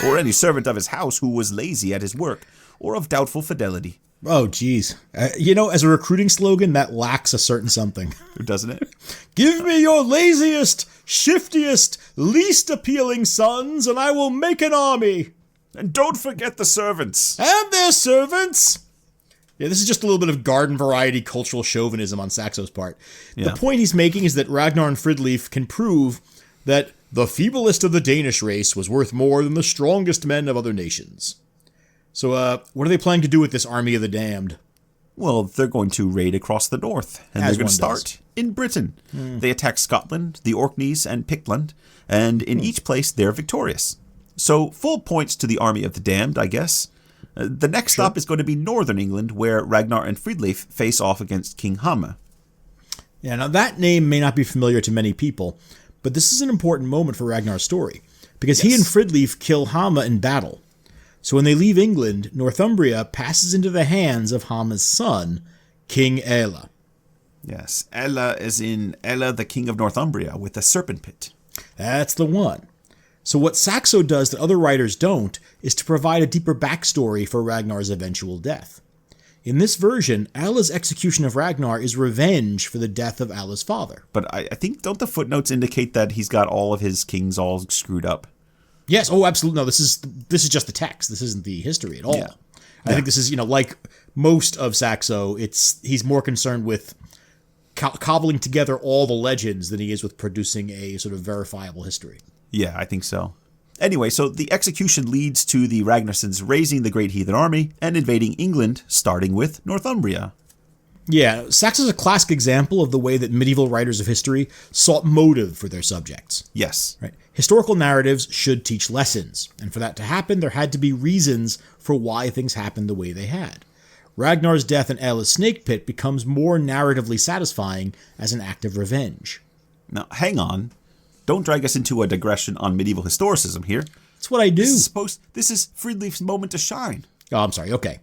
or any servant of his house who was lazy at his work, or of doubtful fidelity. Oh, geez. As a recruiting slogan, that lacks a certain something. Doesn't it? Give me your laziest, shiftiest, least appealing sons, and I will make an army. And don't forget the servants. And their servants. Yeah, this is just a little bit of garden variety cultural chauvinism on Saxo's part. Yeah. The point he's making is that Ragnar and Fridleif can prove that the feeblest of the Danish race was worth more than the strongest men of other nations. So, what are they planning to do with this army of the damned? Well, they're going to raid across the north, and they're going to start in Britain. They attack Scotland, the Orkneys, and Pictland, and in each place they're victorious. So full points to the army of the damned, I guess. The next stop is going to be northern England, where Ragnar and Fridleif face off against King Hama. Yeah, now that name may not be familiar to many people, but this is an important moment for Ragnar's story, because he and Fridleif kill Hama in battle. So when they leave England, Northumbria passes into the hands of Hama's son, King Ella. Yes, Ella is in Ella, the king of Northumbria, with a serpent pit. That's the one. So what Saxo does that other writers don't is to provide a deeper backstory for Ragnar's eventual death. In this version, Ella's execution of Ragnar is revenge for the death of Ella's father. But I think, don't the footnotes indicate that he's got all of his kings all screwed up? Yes, oh, absolutely. No, this is just the text. This isn't the history at all. Yeah. I think this is, like most of Saxo, he's more concerned with cobbling together all the legends than he is with producing a sort of verifiable history. Yeah, I think so. Anyway, so the execution leads to the Ragnarssons raising the great heathen army and invading England, starting with Northumbria. Yeah, Saxo is a classic example of the way that medieval writers of history sought motive for their subjects. Yes. Right. Historical narratives should teach lessons, and for that to happen, there had to be reasons for why things happened the way they had. Ragnar's death in Ella's snake pit becomes more narratively satisfying as an act of revenge. Now, hang on. Don't drag us into a digression on medieval historicism here. That's what I do. This is Fridleif's moment to shine. Oh, I'm sorry. Okay.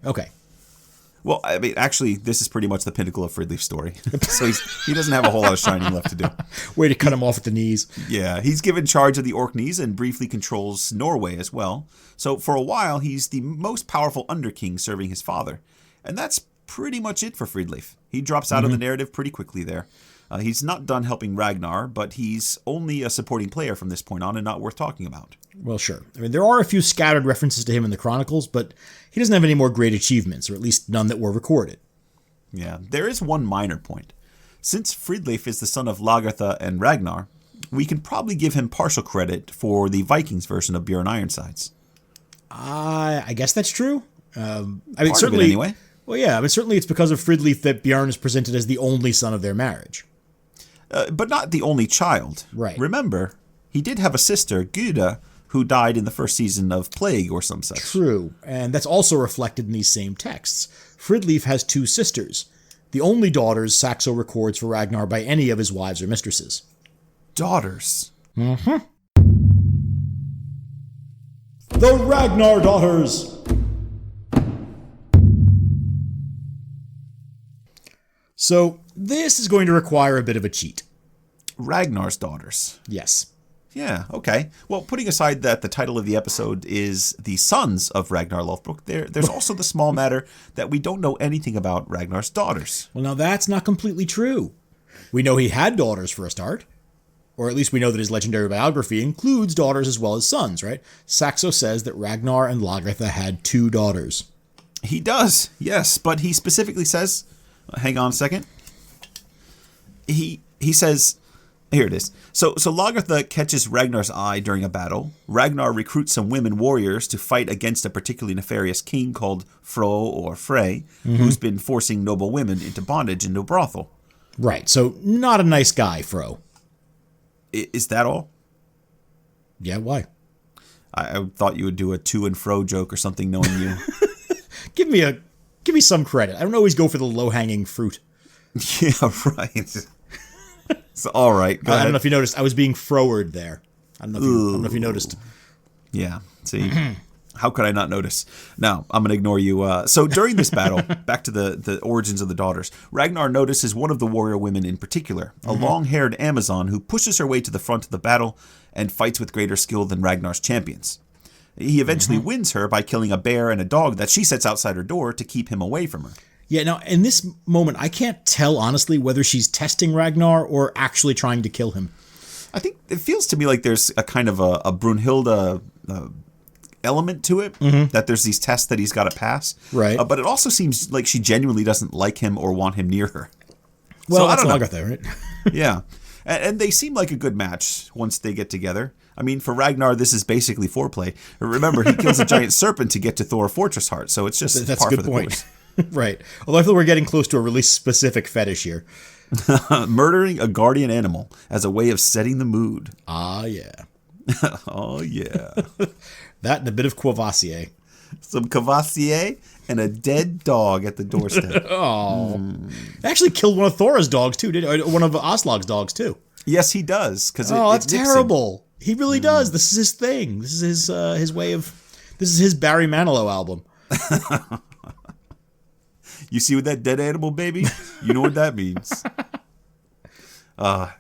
Well, I mean, actually, this is pretty much the pinnacle of Fridleif's story. So he doesn't have a whole lot of shining left to do. Way to cut him off at the knees. Yeah, he's given charge of the Orkneys and briefly controls Norway as well. So for a while, he's the most powerful underking serving his father. And that's pretty much it for Fridleif. He drops out of the narrative pretty quickly there. He's not done helping Ragnar, but he's only a supporting player from this point on and not worth talking about. Well, sure. I mean, there are a few scattered references to him in the Chronicles, but he doesn't have any more great achievements, or at least none that were recorded. Yeah, there is one minor point. Since Fridleif is the son of Lagertha and Ragnar, we can probably give him partial credit for the Vikings version of Bjorn Ironsides. I guess that's true. I mean, Part certainly. of it anyway. Well, yeah. I mean, certainly it's because of Fridleif that Bjorn is presented as the only son of their marriage. But not the only child. Right. Remember, he did have a sister, Gyda, who died in the first season of Plague or some such. True, and that's also reflected in these same texts. Fridleif has two sisters, the only daughters Saxo records for Ragnar by any of his wives or mistresses. Daughters? Mm-hmm. The Ragnar daughters! So, this is going to require a bit of a cheat. Ragnar's daughters. Yes. Yeah, okay. Well, putting aside that the title of the episode is The Sons of Ragnar Lothbrok, there's also the small matter that we don't know anything about Ragnar's daughters. Well, now that's not completely true. We know he had daughters for a start. Or at least we know that his legendary biography includes daughters as well as sons, right? Saxo says that Ragnar and Lagertha had 2 daughters. He does, yes, but he specifically says... Hang on a second. He says, here it is. So Lagertha catches Ragnar's eye during a battle. Ragnar recruits some women warriors to fight against a particularly nefarious king called Fro or Frey, who's been forcing noble women into bondage into a brothel. Right, so not a nice guy, Fro. Is that all? Yeah, why? I thought you would do a to and fro joke or something, knowing you. Give me some credit. I don't always go for the low-hanging fruit. Yeah, right. So, all right. Go I ahead. don't know if you noticed. I was being froward there. I don't know if you noticed. Yeah. See, how could I not notice? Now, I'm going to ignore you. So during this battle, back to the origins of the daughters, Ragnar notices one of the warrior women in particular, a long-haired Amazon who pushes her way to the front of the battle and fights with greater skill than Ragnar's champions. He eventually wins her by killing a bear and a dog that she sets outside her door to keep him away from her. Yeah, now, in this moment, I can't tell, honestly, whether she's testing Ragnar or actually trying to kill him. I think it feels to me like there's a kind of a Brunhilde element to it, that there's these tests that he's got to pass. Right. But it also seems like she genuinely doesn't like him or want him near her. Well, so, that's I don't know. Lagertha, right? Yeah. And they seem like a good match once they get together. I mean, for Ragnar, this is basically foreplay. Remember, he kills a giant serpent to get to Thor Fortress Heart, so it's just That's par a good for the point. course. Right. Although I feel we're getting close to a really specific fetish here. Murdering a guardian animal as a way of setting the mood. Ah, yeah. Oh, yeah. That and a bit of Courvoisier. Some Courvoisier and a dead dog at the doorstep. Actually killed one of Thora's dogs, too. One of Aslog's dogs, too. Yes, he does. That's terrible. He really does. This is his thing. This is his way of... This is his Barry Manilow album. You see with that dead animal, baby? You know what that means.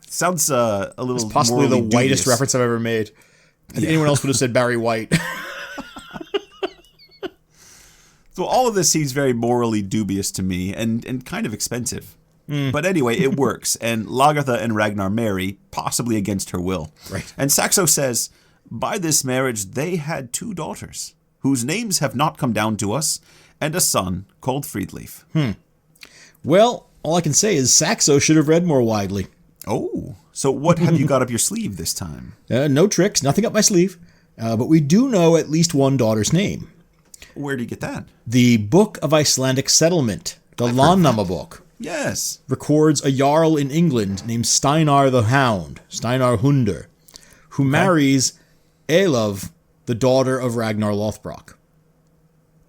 Sounds a little It's possibly the dubious. whitest reference I've ever made. I think anyone else would have said Barry White. So all of this seems very morally dubious to me and kind of expensive. But anyway, it works, and Lagertha and Ragnar marry, possibly against her will. Right. And Saxo says, by this marriage they had 2 daughters, whose names have not come down to us, and a son called Fridleif. Well, all I can say is Saxo should have read more widely. Oh, so what have you got up your sleeve this time? No tricks, nothing up my sleeve. But we do know at least one daughter's name. Where do you get that? The Book of Icelandic Settlement, the Landnama book, Yes. records a jarl in England named Steinar the Hound, Steinar Hunder, who marries Eilov, the daughter of Ragnar Lothbrok.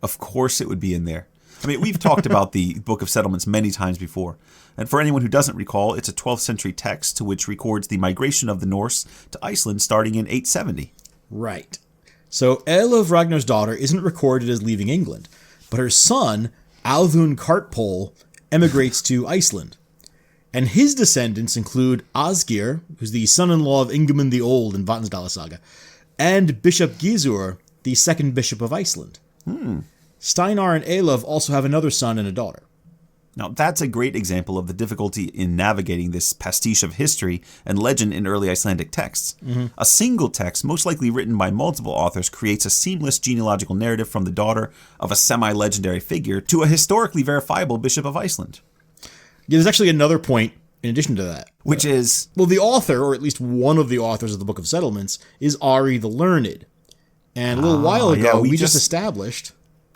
Of course it would be in there. I mean, we've talked about the Book of Settlements many times before. And for anyone who doesn't recall, it's a 12th century text to which records the migration of the Norse to Iceland starting in 870. Right. So Eilov Ragnar's daughter isn't recorded as leaving England, but her son, Alvun Kartpol, emigrates to Iceland. And his descendants include Asgir, who's the son-in-law of Ingemund the Old in Vatnsdæla Saga, and Bishop Gizur, the second bishop of Iceland. Steinar and Eilov also have another son and a daughter. Now, that's a great example of the difficulty in navigating this pastiche of history and legend in early Icelandic texts. A single text, most likely written by multiple authors, creates a seamless genealogical narrative from the daughter of a semi-legendary figure to a historically verifiable bishop of Iceland. Yeah, there's actually another point in addition to that. Which is... Well, the author, or at least one of the authors of the Book of Settlements, is Ari the Learned. And a little while ago, we just established...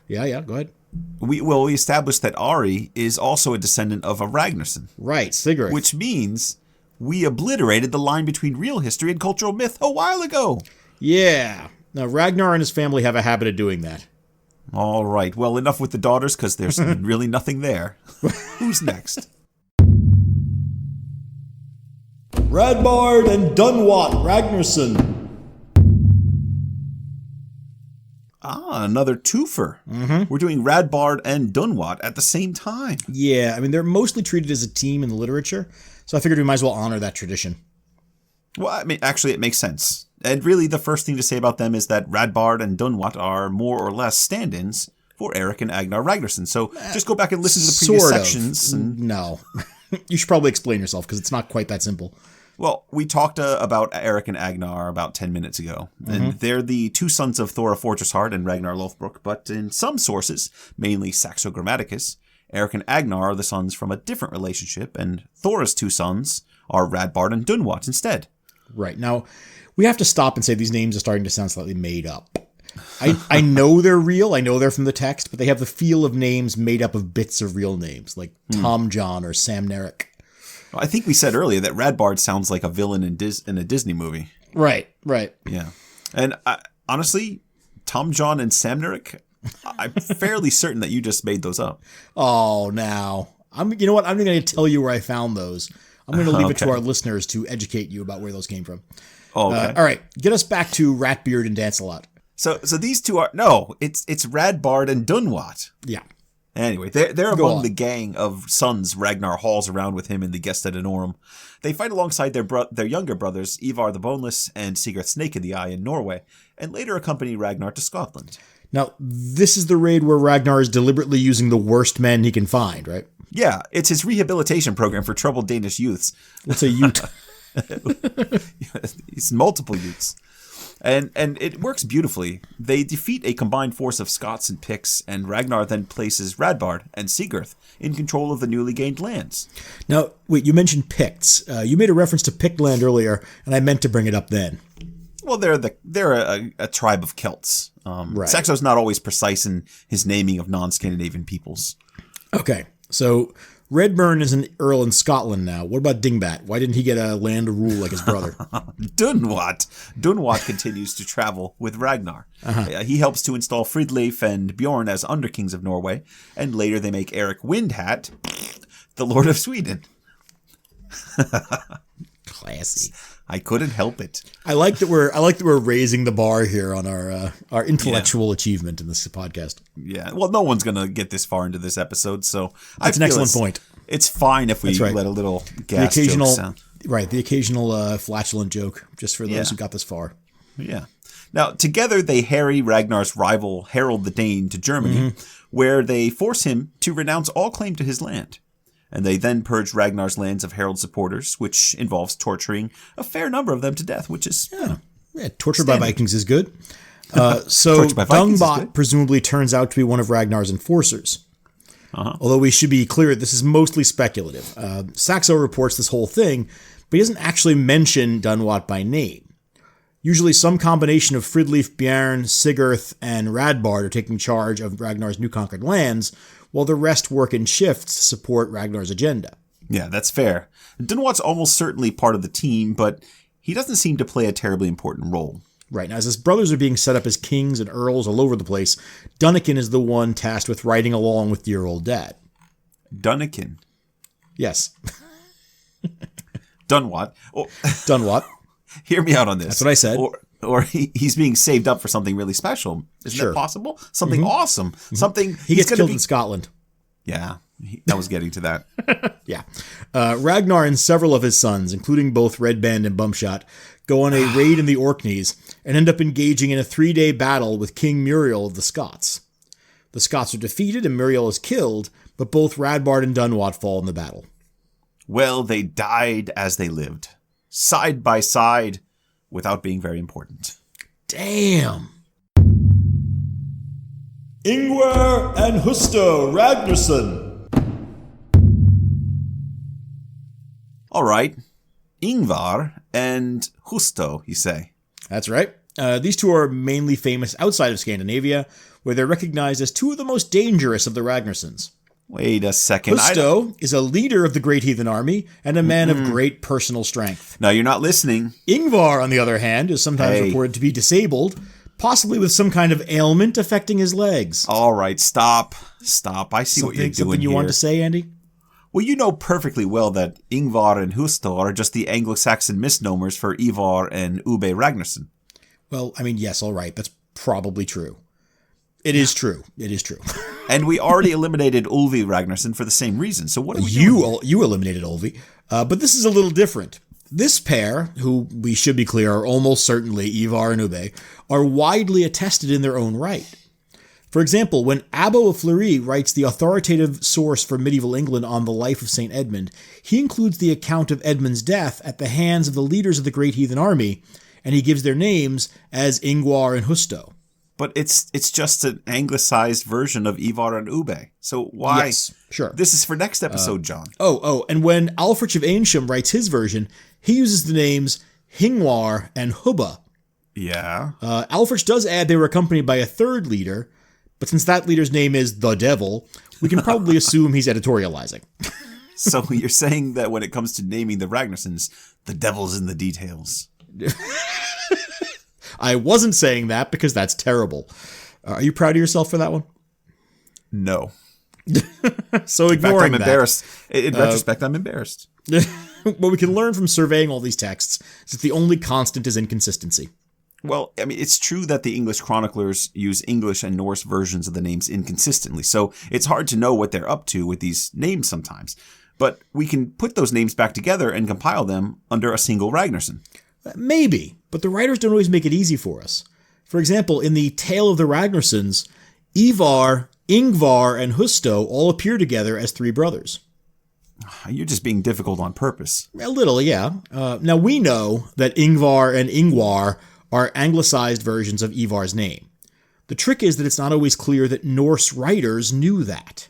Yeah, go ahead. We established that Ari is also a descendant of a Ragnarsson. Right, Sigurd. Which means we obliterated the line between real history and cultural myth a while ago. Yeah. Now, Ragnar and his family have a habit of doing that. All right. Well, enough with the daughters, because there's really nothing there. Who's next? Radbard and Dunwat Ragnarsson. Another twofer. We're doing Radbard and Dunwat at the same time. Yeah, I mean, they're mostly treated as a team in the literature, so I figured we might as well honor that tradition. Well, I mean, actually, it makes sense. And really, the first thing to say about them is that Radbard and Dunwat are more or less stand-ins for Eirik and Agnar Ragnarsson. So just go back and listen to the previous sections. And... No. You should probably explain yourself, because it's not quite that simple. Well, we talked about Eirik and Agnar about 10 minutes ago, and they're the 2 sons of Thora Fortressheart and Ragnar Lothbrok, but in some sources, mainly Saxo Grammaticus, Eirik and Agnar are the sons from a different relationship, and Thora's 2 sons are Radbard and Dunwat instead. Right. Now, we have to stop and say these names are starting to sound slightly made up. I know they're real, I know they're from the text, but they have the feel of names made up of bits of real names, like Tom John or Sam Nerrick. I think we said earlier that Radbard sounds like a villain in a Disney movie. Right. Yeah. And honestly, Tom John and Sam Nerrick, I'm fairly certain that you just made those up. Oh, now. You know what? I'm not going to tell you where I found those. I'm going to leave it to our listeners to educate you about where those came from. Oh, okay. All right. Get us back to Ratbeard and Dance-A-Lot. So these two are... No, it's Radbard and Dunwat. Yeah. Anyway, they're among the gang of sons Ragnar hauls around with him in the Gesta Danorum. They fight alongside their younger brothers, Ivar the Boneless and Sigurd Snake in the Eye in Norway, and later accompany Ragnar to Scotland. Now, this is the raid where Ragnar is deliberately using the worst men he can find, right? Yeah, it's his rehabilitation program for troubled Danish youths. What's a youth? It's multiple youths. And it works beautifully. They defeat a combined force of Scots and Picts, and Ragnar then places Radbard and Sigurd in control of the newly gained lands. Now, wait, you mentioned Picts. You made a reference to Pictland earlier, and I meant to bring it up then. Well, they're a tribe of Celts. Right. Saxo's not always precise in his naming of non-Scandinavian peoples. Okay, so Redburn is an earl in Scotland now. What about Dingbat? Why didn't he get a land to rule like his brother? Dunwat. Dunwat continues to travel with Ragnar. He helps to install Fridleif and Bjorn as underkings of Norway, and later they make Eric Windhat the Lord of Sweden. Classy. I couldn't help it. I like that we're raising the bar here on our intellectual achievement in this podcast. Yeah. Well, no one's gonna get this far into this episode, so that's an excellent point. It's fine if we let a little gas joke sound. Right, the occasional flatulent joke, just for those who got this far. Yeah. Now, together they harry Ragnar's rival Harold the Dane to Germany, where they force him to renounce all claim to his land. And they then purge Ragnar's lands of Harold's supporters, which involves torturing a fair number of them to death, which is torture by Vikings is good. So Dunwat presumably turns out to be one of Ragnar's enforcers. Although we should be clear, this is mostly speculative. Saxo reports this whole thing, but he doesn't actually mention Dunwat by name. Usually some combination of Fridleif, Bjorn, Sigurd, and Radbard are taking charge of Ragnar's new conquered lands, while the rest work in shifts to support Ragnar's agenda. Yeah, that's fair. Dunwat's almost certainly part of the team, but he doesn't seem to play a terribly important role. Right, now as his brothers are being set up as kings and earls all over the place, Dunnikin is the one tasked with riding along with dear old dad. Dunnikin? Yes. Dunwat. Oh. Dunwat. Hear me out on this. That's what I said. Or he's being saved up for something really special. Isn't that possible? Something awesome. Something he gets killed in Scotland. Yeah, I was getting to that. Yeah. Ragnar and several of his sons, including both Redband and Bumshot, go on a raid in the Orkneys and end up engaging in a 3-day battle with King Muriel of the Scots. The Scots are defeated and Muriel is killed, but both Radbard and Dunwat fall in the battle. Well, they died as they lived, side by side, without being very important. Damn. Ingvar and Husto Ragnarsson. All right. Ingvar and Husto, you say? That's right. These two are mainly famous outside of Scandinavia, where they're recognized as two of the most dangerous of the Ragnarssons. Wait a second. Husto is a leader of the Great Heathen Army and a man of great personal strength. No, you're not listening. Ingvar, on the other hand, is sometimes reported to be disabled, possibly with some kind of ailment affecting his legs. All right, stop. I see what you're doing Something you want to say, Andy? Well, you know perfectly well that Ingvar and Husto are just the Anglo-Saxon misnomers for Ivar and Ubbe Ragnarsson. Well, I mean, yes, all right. That's probably true. It is true. And we already eliminated Ulvi Ragnarsson for the same reason. So what are we doing? You eliminated Ulvi. But this is a little different. This pair, who we should be clear are almost certainly Ivar and Ubbe, are widely attested in their own right. For example, when Abbo of Fleury writes the authoritative source for medieval England on the life of St. Edmund, he includes the account of Edmund's death at the hands of the leaders of the Great Heathen Army, and he gives their names as Ingvar and Husto. But it's just an anglicized version of Ivar and Ubbe. So why? Yes, sure. This is for next episode, John. And when Alfred of Aynsham writes his version, he uses the names Hingwar and Hubba. Yeah. Alfred does add they were accompanied by a third leader, but since that leader's name is the Devil, we can probably assume he's editorializing. So you're saying that when it comes to naming the Ragnarssons, the devil's in the details. I wasn't saying that because that's terrible. Are you proud of yourself for that one? No. So ignoring that. In fact, I'm embarrassed. In retrospect, I'm embarrassed. What we can learn from surveying all these texts is that the only constant is inconsistency. Well, I mean, it's true that the English chroniclers use English and Norse versions of the names inconsistently, so it's hard to know what they're up to with these names sometimes. But we can put those names back together and compile them under a single Ragnarsson. Maybe, but the writers don't always make it easy for us. For example, in the Tale of the Ragnarssons, Ivar, Ingvar, and Husto all appear together as three brothers. You're just being difficult on purpose. A little, yeah. Now, we know that Ingvar and Ingwar are anglicized versions of Ivar's name. The trick is that it's not always clear that Norse writers knew that.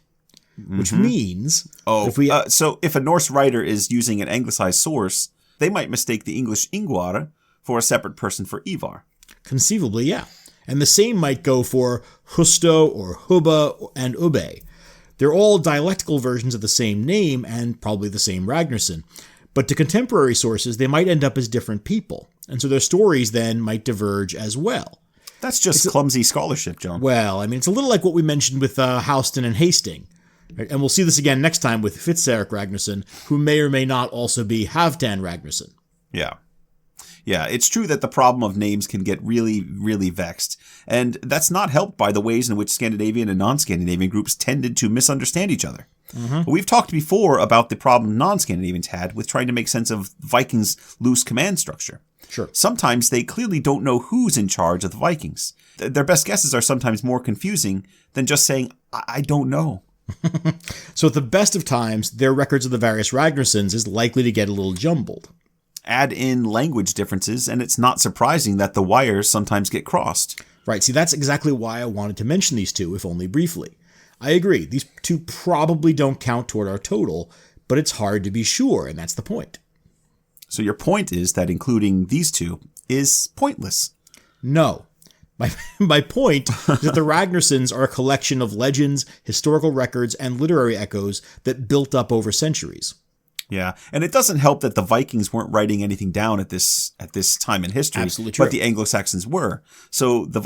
Which means... so if a Norse writer is using an anglicized source, they might mistake the English Ingvar for a separate person for Ivar. Conceivably, yeah. And the same might go for Husto or Hubba and Ubbe. They're all dialectical versions of the same name and probably the same Ragnarsson. But to contemporary sources, they might end up as different people. And so their stories then might diverge as well. That's just clumsy scholarship, John. Well, I mean, it's a little like what we mentioned with Hastein and Hastein. Right? And we'll see this again next time with Hvitserk Ragnarsson, who may or may not also be Hastein Ragnarsson. Yeah. Yeah, it's true that the problem of names can get really, really vexed. And that's not helped by the ways in which Scandinavian and non-Scandinavian groups tended to misunderstand each other. Mm-hmm. We've talked before about the problem non-Scandinavians had with trying to make sense of Vikings' loose command structure. Sure. Sometimes they clearly don't know who's in charge of the Vikings. Their best guesses are sometimes more confusing than just saying, I don't know. So at the best of times, their records of the various Ragnarssons is likely to get a little jumbled. Add in language differences, and it's not surprising that the wires sometimes get crossed. Right. See, that's exactly why I wanted to mention these two, if only briefly. I agree. These two probably don't count toward our total, but it's hard to be sure, and that's the point. So your point is that including these two is pointless. No. My point is that the Ragnarssons are a collection of legends, historical records, and literary echoes that built up over centuries. Yeah, and it doesn't help that the Vikings weren't writing anything down at this time in history. Absolutely true. But the Anglo-Saxons were. So the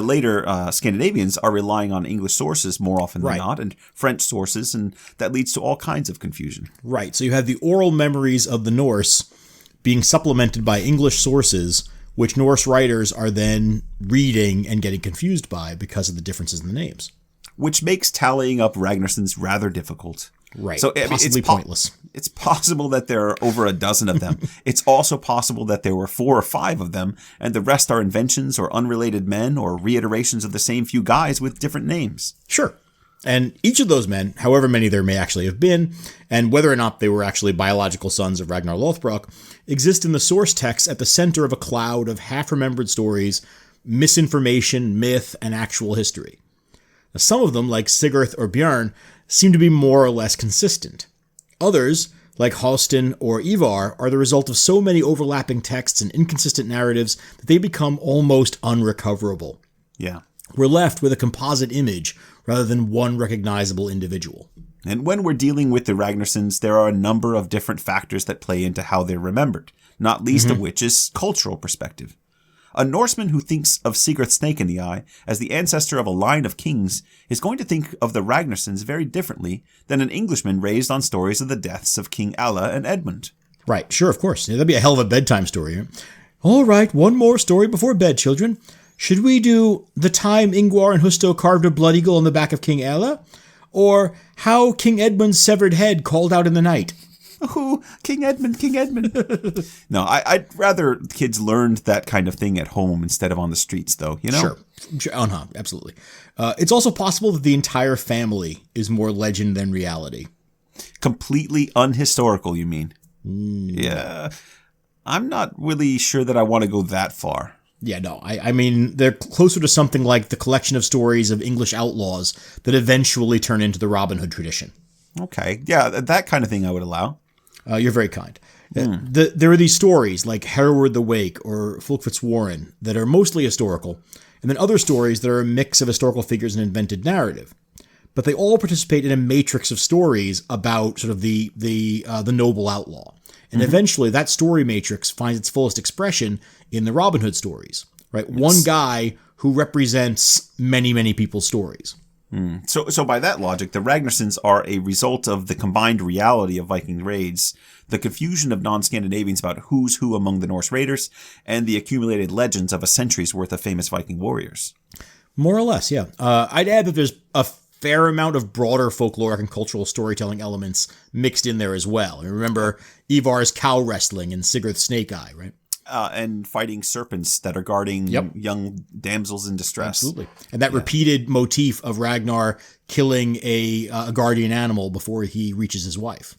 later Scandinavians are relying on English sources more often than not, and French sources, and that leads to all kinds of confusion. Right. So you have the oral memories of the Norse being supplemented by English sources, which Norse writers are then reading and getting confused by because of the differences in the names. Which makes tallying up Ragnarssons rather difficult. Right. So possibly pointless. It's possible that there are over a dozen of them. It's also possible that there were 4 or 5 of them, and the rest are inventions or unrelated men or reiterations of the same few guys with different names. Sure. And each of those men, however many there may actually have been, and whether or not they were actually biological sons of Ragnar Lothbrok, exist in the source text at the center of a cloud of half-remembered stories, misinformation, myth, and actual history. Now, some of them, like Sigurd or Bjorn, seem to be more or less consistent. Others, like Hastein or Ivar, are the result of so many overlapping texts and inconsistent narratives that they become almost unrecoverable. Yeah. We're left with a composite image rather than one recognizable individual. And when we're dealing with the Ragnarssons, there are a number of different factors that play into how they're remembered, not least of which is cultural perspective. A Norseman who thinks of Sigurd Snake in the Eye as the ancestor of a line of kings is going to think of the Ragnarssons very differently than an Englishman raised on stories of the deaths of King Alla and Edmund. Right, sure, of course. That'd be a hell of a bedtime story. All right, one more story before bed, children. Should we do the time Ingvar and Husto carved a blood eagle on the back of King Alla? Or how King Edmund's severed head called out in the night? Oh, King Edmund, King Edmund. No, I'd rather kids learned that kind of thing at home instead of on the streets, though, you know? Sure. Absolutely. It's also possible that the entire family is more legend than reality. Completely unhistorical, you mean? Yeah. I'm not really sure that I want to go that far. Yeah, no, I mean, they're closer to something like the collection of stories of English outlaws that eventually turn into the Robin Hood tradition. Okay. Yeah, that kind of thing I would allow. You're very kind. There are these stories like Hereward the Wake or Fulkfit's Warren that are mostly historical, and then other stories that are a mix of historical figures and invented narrative. But they all participate in a matrix of stories about sort of the noble outlaw. And eventually that story matrix finds its fullest expression in the Robin Hood stories, right? Yes. One guy who represents many, many people's stories. So by that logic, the Ragnarssons are a result of the combined reality of Viking raids, the confusion of non-Scandinavians about who's who among the Norse raiders, and the accumulated legends of a century's worth of famous Viking warriors. More or less, yeah. I'd add that there's a fair amount of broader folkloric and cultural storytelling elements mixed in there as well. And remember Ivar's cow wrestling and Sigurd's snake eye, right? And fighting serpents that are guarding young damsels in distress. Absolutely. And that repeated motif of Ragnar killing a guardian animal before he reaches his wife.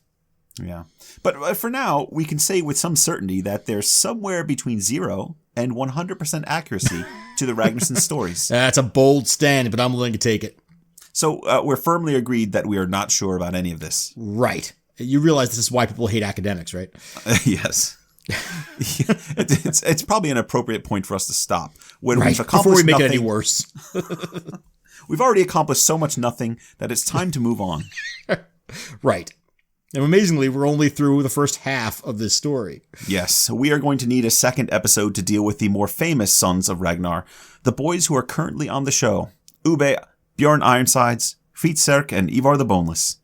Yeah. But for now, we can say with some certainty that there's somewhere between 0 and 100% accuracy to the Ragnarsson stories. That's a bold stand, but I'm willing to take it. So we're firmly agreed that we are not sure about any of this. Right. You realize this is why people hate academics, right? Yes. It's probably an appropriate point for us to stop when we've accomplished before we make nothing, it any worse. We've already accomplished so much nothing that it's time to move on. Right. And amazingly, we're only through the first half of this story. Yes, we are going to need a second episode to deal with the more famous sons of Ragnar, the boys who are currently on the show, Ubbe, Bjorn Ironsides, Hvitserk, and Ivar the Boneless.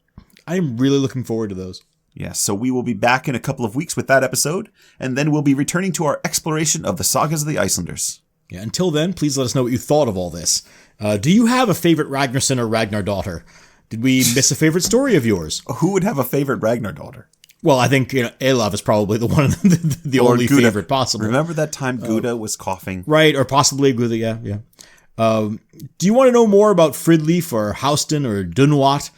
I'm really looking forward to those. Yes, so we will be back in a couple of weeks with that episode, and then we'll be returning to our exploration of the Sagas of the Icelanders. Yeah, until then, please let us know what you thought of all this. Do you have a favorite Ragnarsson or Ragnar daughter? Did we miss a favorite story of yours? Who would have a favorite Ragnar daughter? Well, I think Olav is probably the one, the only Gouda. favorite possible. Remember that time Gouda was coughing? Right, or possibly Gouda, yeah. Do you want to know more about Fridleif or Hastein or Dunwat?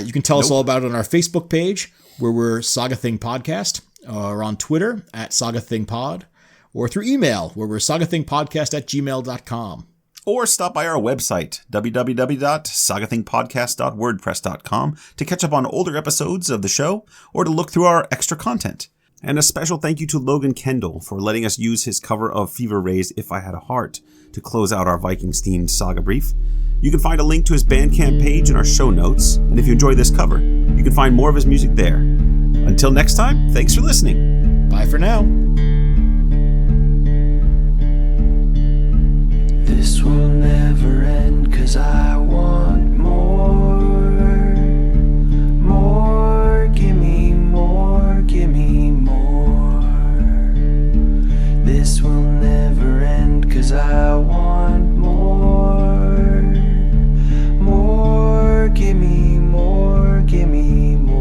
You can tell us all about it on our Facebook page, where we're Saga Thing Podcast, or on Twitter at Saga Thing Pod, or through email, where we're sagathingpodcast@gmail.com. Or stop by our website, www.sagathingpodcast.wordpress.com, to catch up on older episodes of the show, or to look through our extra content. And a special thank you to Logan Kendall for letting us use his cover of Fever Ray's If I Had a Heart to close out our Vikings-themed Saga Brief. You can find a link to his Bandcamp page in our show notes, and if you enjoy this cover, you can find more of his music there. Until next time, thanks for listening. Bye for now. This will never end, 'cause I want more. More, give me more, give me more. This will never end, 'cause I want more. More, give me more, give me more.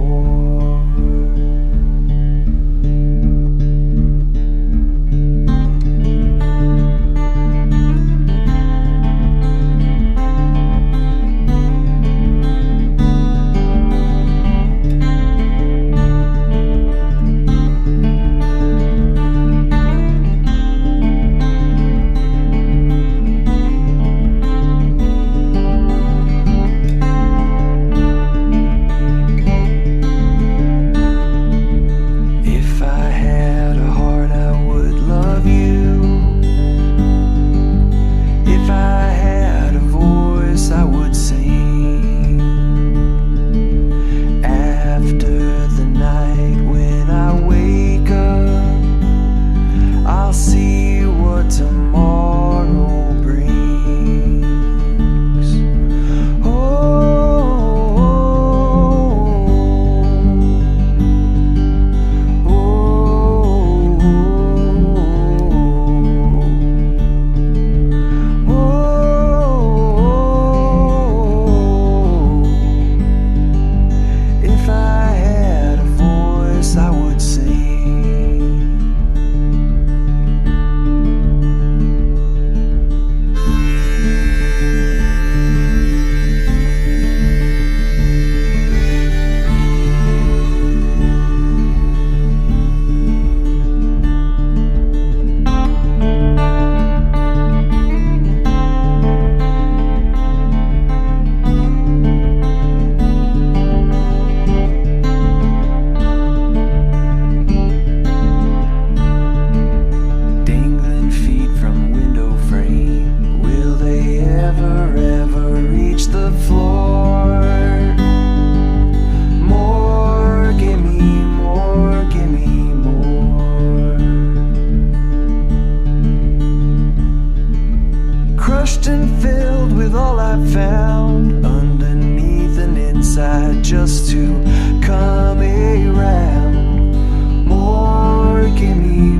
Just to come around. More, give me